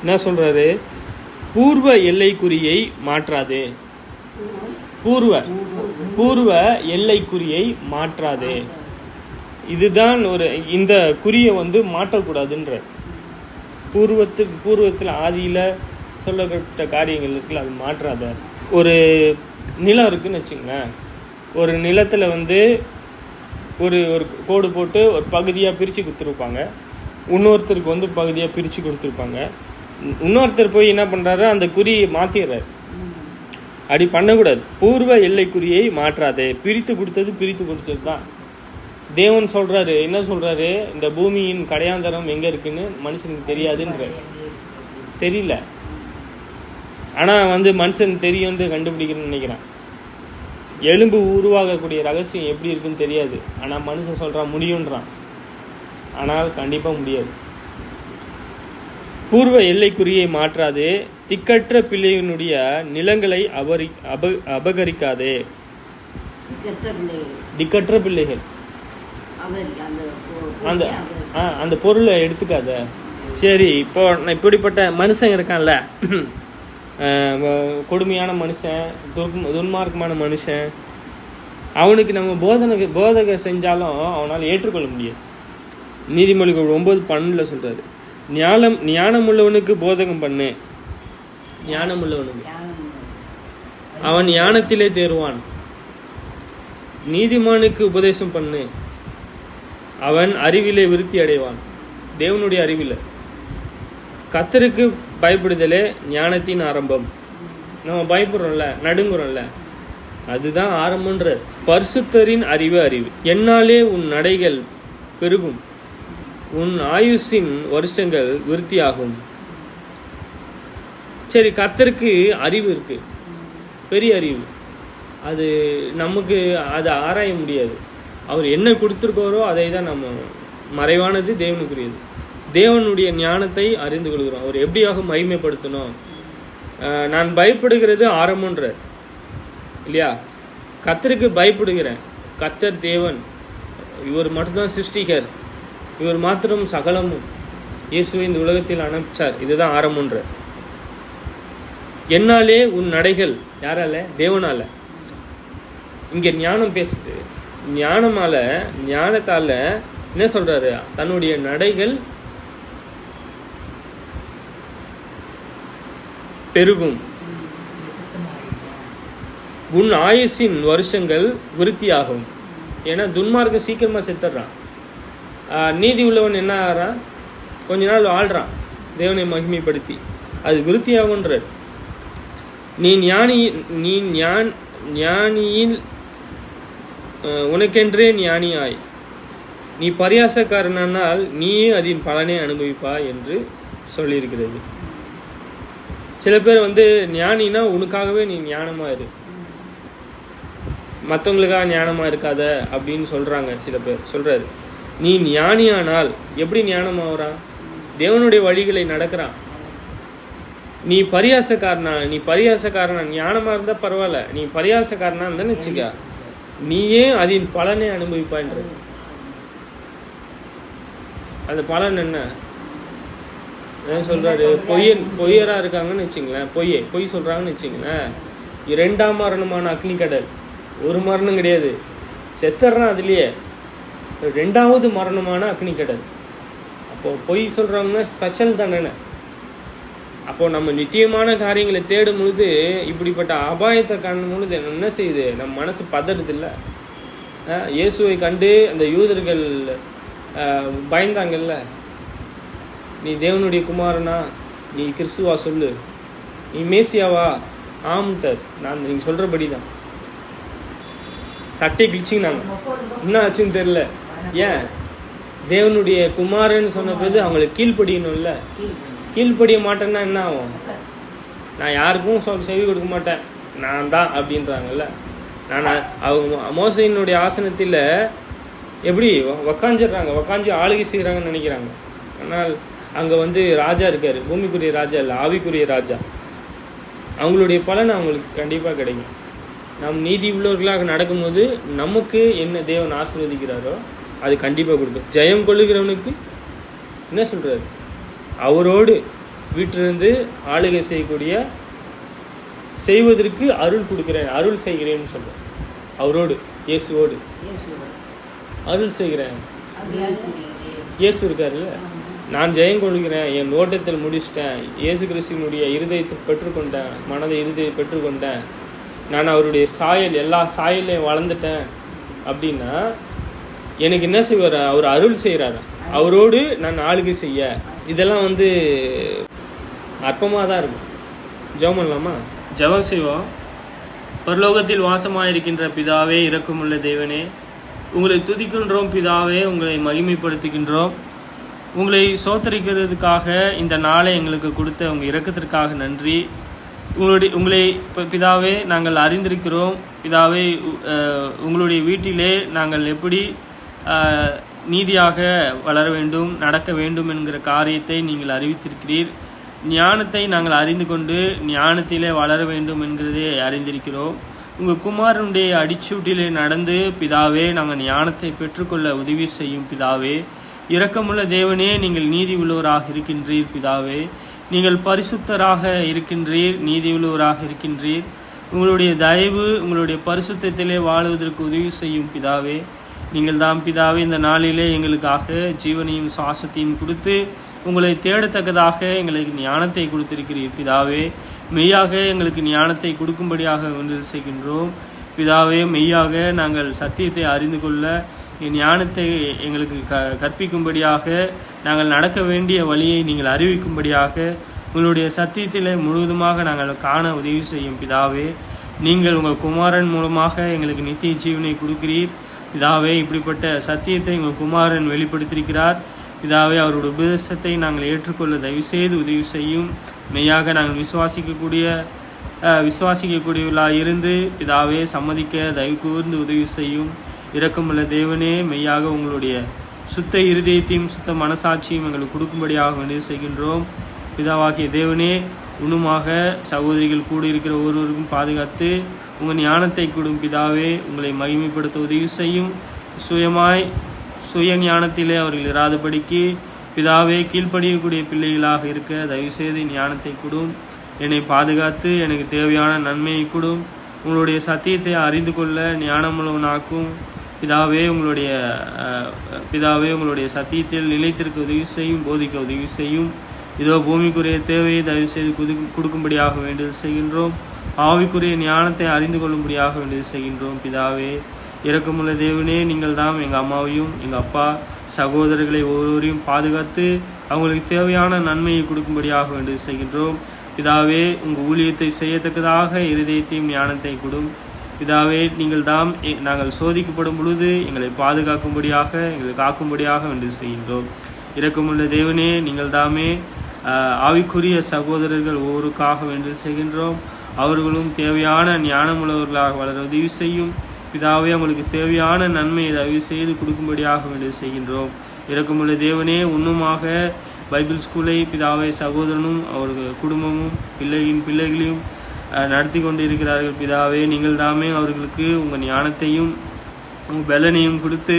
Speaker 1: என்ன சொல்கிறாரு? பூர்வ எல்லைக்குறியை மாற்றாதே, பூர்வ எல்லைக்குறியை மாற்றாதே. இதுதான் இந்த குறியை வந்து மாற்றக்கூடாதுன்ற. பூர்வத்தில் ஆதியில் சொல்லப்பட்ட காரியங்கள் இருக்குல்ல, அது மாற்றாத. ஒரு நிலம் இருக்குன்னு வச்சுங்களேன், ஒரு நிலத்தில் வந்து ஒரு கோடு போட்டு ஒரு பகுதியாக பிரித்து கொடுத்துருப்பாங்க, இன்னொருத்தருக்கு வந்து பகுதியாக பிரித்து கொடுத்துருப்பாங்க. இன்னொருத்தர் போய் என்ன பண்ணுறாரு, அந்த குறியை மாற்றிடுறாரு. அப்படி பண்ணக்கூடாது. பூர்வ எல்லைக்குறியை மாற்றாதே. பிரித்து கொடுத்தது தான். தேவன் சொல்கிறாரு, என்ன சொல்கிறாரு, இந்த பூமியின் கடையாந்தரம் எங்கே இருக்குன்னு மனுஷனுக்கு தெரியாதுன்ற. தெரியல, ஆனால் வந்து மனுஷன் தெரியும்னு கண்டுபிடிக்கணும்னு நினைக்கிறான். எலும்பு உருவாகக்கூடிய ரகசியம் எப்படி இருக்குன்னு தெரியாது, ஆனால் மனுஷன் சொல்கிறான் முடியுன்றான். ஆனால் கண்டிப்பாக முடியாது. பூர்வ எல்லைக்குறியை மாற்றாதே, திக்கற்ற பிள்ளையினுடைய நிலங்களை அபகரிக்காதே. திக்கற்ற பிள்ளைகள் அந்த பொருளை எடுத்துக்காத. சரி, இப்போ இப்படிப்பட்ட மனுஷன் இருக்கான்ல, கொடுமையான மனுஷன், துன்மார்க்கமான மனுஷன், அவனுக்கு நம்ம போதனை செஞ்சாலும் அவனால் ஏற்றுக்கொள்ள முடியாது. நீதிமொழிகள் 9:12 சொல்றாரு, ஞானம் உள்ளவனுக்கு போதகம் பண்ணு, ஞானம் உள்ளவனுக்கு அவன் ஞானத்திலே தேர்வான். நீதிமானுக்கு உபதேசம் பண்ணு, அவன் அறிவிலே விருத்தி அடைவான். தேவனுடைய அறிவில் கர்த்தருக்கு பயப்படுதலே ஞானத்தின் ஆரம்பம். நம்ம பயப்படுறோம்ல, நடுங்குறோம்ல, அதுதான் ஆரம்பன்ற. பரிசுத்தரின் அறிவு. என்னாலே உன் நடைகள் பெருகும், உன் ஆயுசின் வருஷங்கள் விருத்தியாகும். சரி, கர்த்தருக்கு அறிவு இருக்கு, பெரிய அறிவு. அது நமக்கு அதை ஆராய முடியாது. அவர் என்ன கொடுத்துருக்காரோ அதை தான் நம்ம, மறைவானது தேவனுக்குரியது. தேவனுடைய ஞானத்தை அறிந்து கொள்கிறோம். அவர் எப்படியாக மகிமைப்படுத்தணும். நான் பயப்படுகிறது ஆரம்பன்ற இல்லையா, கர்த்தருக்கு பயப்படுகிறேன். கர்த்தர் தேவன், இவர் மட்டும்தான் சிருஷ்டிகர், இவர் மாத்திரம் சகலமும். இயேசுவை இந்த உலகத்தில் அனுப்பிச்சார், இதுதான் ஆரம்பன்ற. என்னாலே உன் நடைகள், யாரால? தேவனால. இங்க ஞானம் பேசுது. ஞானத்தால என்ன சொல்றாரு, தன்னுடைய நடைகள் பெருகும். உன் ஆயுசின் வருஷங்கள் விருத்தியாகும். ஏன்னா துன்மார்க்க சீக்கிரமாக செத்துடுறான். நீதி உள்ளவன் என்ன ஆகிறான், கொஞ்ச நாள் ஆள்றான் தேவனை மகிமைப்படுத்தி, அது விருத்தியாகுன்ற. நீ ஞானியில் உனக்கென்றே ஞானியாய், நீ பரியாசக்காரனால் நீயே அதன் பலனை அனுபவிப்பாய் என்று சொல்லியிருக்கிறது. சில பேர் ஞானினா உனக்காகவே நீ ஞானமாக இரு, மற்றவங்களுக்காக ஞானமாக இருக்காத அப்படின்னு சொல்கிறாங்க. சில பேர் சொல்கிறாரு, நீ ஞானியானால் எப்படி ஞானமாகறான், தேவனுடைய வழிகளை நடக்கிறான். நீ பரியாசக்காரனா ஞானமாக இருந்தால் பரவாயில்ல, நீ பரியாசக்காரனா இருந்தான்னு வச்சுக்க, நீயே அதன் பலனை அனுபவிப்பான்றது. அந்த பலன் என்ன சொல்றாரு, பொய்யரா இருக்காங்கன்னு வச்சுங்களேன், பொய் சொல்றாங்கன்னு வச்சுங்களேன், 2ஆம் மரணமான அக்னி கடல். ஒரு மரணம் கிடையாது, செத்துறான் அதுலயே, 2வது மரணமான அக்னி கடல். அப்போ பொய் சொல்றவங்கன்னா ஸ்பெஷல் தானே. அப்போ நம்ம நிச்சயமான காரியங்களை தேடும் பொழுது இப்படிப்பட்ட அபாயத்தை காணும் பொழுது என்ன செய்யுது, நம்ம மனசு பதறது இல்லை. இயேசுவை கண்டு அந்த யூதர்கள் பயந்தாங்கல்ல, நீ தேவனுடைய குமாரனா, நீ கிறிஸ்துவா சொல்லு, நீ மேசியாவா, ஆம்ட்டார். நான் நீங்கள் சொல்கிறபடி தான் சட்டை கிழிச்சிங்கனாங்க. என்ன ஆச்சுன்னு தெரியல. ஏன் தேவனுடைய குமாரன்னு சொன்ன பிறகு அவங்களுக்கு கீழ்ப்படியணும்ல. கீழ்ப்படிய மாட்டேன்னா என்ன ஆகும், நான் யாருக்கும் செவி கொடுக்க மாட்டேன், நான் தான் அப்படின்றாங்கல்ல. அவங்க மோசையினுடைய ஆசனத்தில் எப்படி உக்காஞ்சி ஆளுகை செய்கிறாங்கன்னு நினைக்கிறாங்க. ஆனால் அங்கே ராஜா இருக்கார், பூமிக்குரிய ராஜா இல்லை, ஆவிக்குரிய ராஜா. அவங்களுடைய பலன் அவங்களுக்கு கண்டிப்பாக கிடைக்கும். நாம் நீதி உள்ளவர்களாக நடக்கும்போது நமக்கு என்ன தேவன் ஆசீர்வதிக்கிறாரோ அது கண்டிப்பாக கொடுக்கும். ஜெயம் கொள்ளுகிறவனுக்கு என்ன சொல்கிறாரு, அவரோடு வீட்டிலிருந்து ஆளுகை செய்வதற்கு அருள் கொடுக்குறேன், அருள் செய்கிறேன்னு சொல்கிறேன். அவரோடு, இயேசுவோடு அருள் செய்கிறேன். இயேசு இருக்காருல்ல, நான் ஜெயம் கொள்கிறேன், என் ஓட்டத்தில் முடிச்சிட்டேன், இயேசு கிறிஸ்துவினுடைய இருதயத்தை பெற்றுக்கொண்டேன், இருதயத்தை பெற்றுக்கொண்டேன், நான் அவருடைய சாயல் எல்லா சாயலையும் வளர்ந்துட்டேன் அப்படின்னா எனக்கு என்ன செய்வார், அவர் அருள் செய்கிறார். அவரோடு நான் ஆளுகை செய்ய, இதெல்லாம் அற்பமாக தான் இருக்கும். ஜெபம் பண்ணலாமா? ஜெபம் செய்வோம். பரலோகத்தில் வாசமாயிருக்கின்ற பிதாவே, இரக்கமுள்ள தேவனே, உங்களை துதிக்கின்றோம் பிதாவே, உங்களை மகிமைப்படுத்துகின்றோம். உங்களை சோத்தரிக்கிறதுக்காக இந்த நாளை எங்களுக்கு கொடுத்த உங்கள் இரக்கத்திற்காக நன்றி. உங்களை பிதாவே நாங்கள் அறிந்திருக்கிறோம் பிதாவே. உங்களுடைய வீட்டிலே நாங்கள் எப்படி நீதியாக வளர வேண்டும், நடக்க வேண்டும் என்கிற காரியத்தை நீங்கள் அறிவித்திருக்கிறீர். ஞானத்தை நாங்கள் அறிந்து கொண்டு ஞானத்திலே வளர வேண்டும் என்கிறதை அறிந்திருக்கிறோம். உங்கள் குமாரனுடைய அடிச்சூட்டிலே நடந்து பிதாவே நாங்கள் ஞானத்தை பெற்றுக்கொள்ள உதவி செய்யும் பிதாவே. இரக்கமுள்ள தேவனே, நீங்கள் நீதி உள்ளவராக இருக்கின்றீர் பிதாவே. நீங்கள் பரிசுத்தராக இருக்கின்றீர், நீதி உள்ளவராக இருக்கின்றீர். உங்களுடைய தயவு, உங்களுடைய பரிசுத்தத்திலே வாழுவதற்கு உதவி செய்யும் பிதாவே. நீங்கள் தான் பிதாவே இந்த நாளிலே எங்களுக்காக ஜீவனையும் சுவாசத்தையும் கொடுத்து உங்களை தேடத்தக்கதாக எங்களுக்கு ஞானத்தை கொடுத்திருக்கிறீர் பிதாவே. மெய்யாக எங்களுக்கு ஞானத்தை கொடுக்கும்படியாக ஒன்று செய்கின்றோம் பிதாவே. மெய்யாக நாங்கள் சத்தியத்தை அறிந்து கொள்ள ஞானத்தை எங்களுக்கு கற்பிக்கும்படியாக, நாங்கள் நடக்க வேண்டிய வழியை நீங்கள் அறிவிக்கும்படியாக உங்களுடைய சத்தியத்தில் முழுவதுமாக நாங்கள் காண உதவி செய்யும் பிதாவே. நீங்கள் உங்கள் குமாரன் மூலமாக எங்களுக்கு நித்திய ஜீவனை கொடுக்கிறீர் பிதாவே. இப்படிப்பட்ட சத்தியத்தை உங்கள் குமாரன் வெளிப்படுத்தியிருக்கிறார் பிதாவே. அவருடைய உபதேசத்தை நாங்கள் ஏற்றுக்கொள்ள தயவுசெய்து உதவி செய்யும். மெய்யாக நாங்கள் விசுவாசிக்கக்கூடியவர்களாக இருந்து பிதாவே சம்மதிக்க தயவு கூர்ந்து உதவி செய்யும். இரக்கமுள்ள தேவனே, மெய்யாக உங்களுடைய சுத்த இருதயத்தையும் சுத்த மனசாட்சியும் எங்களுக்கு கொடுக்கும்படியாக வேண்டிய செய்கின்றோம் பிதாவாகிய தேவனே. உண்ணுமாக சகோதரிகள் கூட இருக்கிற ஒருவருக்கும் பாதுகாத்து உங்கள் ஞானத்தை கொடும் பிதாவே. உங்களை மகிமைப்படுத்த உதவி செய்யும். சுய ஞானத்திலே அவர்கள் இராதபடிக்கு பிதாவே கீழ்ப்படியக்கூடிய பிள்ளைகளாக இருக்க தயவுசெய்து ஞானத்தை கொடும். என்னை பாதுகாத்து எனக்கு தேவையான நன்மையை கொடும். உங்களுடைய சத்தியத்தை அறிந்து கொள்ள ஞானமுள்ளவனாக்கும் பிதாவே. உங்களுடைய சத்தியத்தில் நிலைத்திருக்க உதவி செய்யும், போதிக்க உதவி செய்யும். இதோ பூமிக்குரிய தேவையை தயவு செய்து கொடுக்கும்படியாக வேண்டியது செய்கின்றோம். ஆவிக்குரிய ஞானத்தை அறிந்து கொள்ளும்படியாக வேண்டியது செய்கின்றோம். பிதாவே, இரக்கமுள்ள தேவனே, நீங்கள் தாம் எங்கள் அம்மாவையும் எங்கள் அப்பா சகோதரர்களை ஒவ்வொருவரையும் பாதுகாத்து அவங்களுக்கு தேவையான நன்மையை கொடுக்கும்படியாக வேண்டியது செய்கின்றோம். பிதாவே, உங்கள் ஊழியத்தை செய்யத்தக்கதாக இருதயத்தையும் ஞானத்தை கொடும். பிதாவே, நீங்கள் தாம் நாங்கள் சோதிக்கப்படும் பொழுது எங்களை பாதுகாக்கும்படியாக எங்களை காக்கும்படியாக வேண்டியது செய்கின்றோம். இரக்கமுள்ள தேவனே, நீங்கள் தாமே ஆவிக்குரிய சகோதரர்கள் ஒவ்வொருக்காக வேண்டியது செய்கின்றோம். அவர்களும் தேவையான ஞானமுள்ளவர்களாக வளர உதவி செய்யும். பிதாவே, அவங்களுக்கு தேவையான நன்மையை தயவு செய்து கொடுக்கும்படியாக வேண்டியது செய்கின்றோம். இரக்கமுள்ள தேவனே, இன்னுமாக பைபிள் ஸ்கூலை பிதாவே சகோதரனும் அவர்கள் குடும்பமும் பிள்ளைகளையும் நடத்தி கொண்டு இருக்கிறார்கள். பிதாவே, நீங்கள் தாமே அவர்களுக்கு உங்கள் ஞானத்தையும் உங்கள் பலனையும் கொடுத்து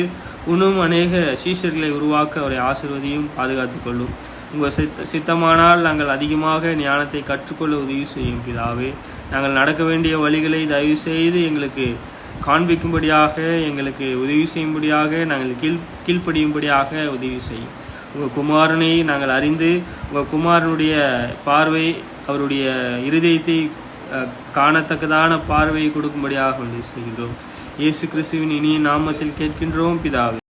Speaker 1: இன்னும் அநேக சீஷர்களை உருவாக்க அவரை ஆசீர்வதியும் பாதுகாத்து கொள்ளும். உங்கள் சித்தமானால் நாங்கள் அதிகமாக ஞானத்தை கற்றுக்கொள்ள உதவி செய்யும். பிதாவே, நாங்கள் நடக்க வேண்டிய வழிகளை தயவு செய்து எங்களுக்கு காண்பிக்கும்படியாக எங்களுக்கு உதவி செய்யும்படியாக நாங்கள் கீழ்ப்படியும்படியாக உதவி செய்யும். உங்கள் குமாரனை நாங்கள் அறிந்து உங்கள் குமாரனுடைய பார்வை அவருடைய இருதயத்தை காணத்தக்கதான பார்வையை கொடுக்கும்படியாக உதவி செய்கின்றோம். இயேசு கிறிஸ்துவின் இனிய நாமத்தில் கேட்கின்றோம் பிதாவே.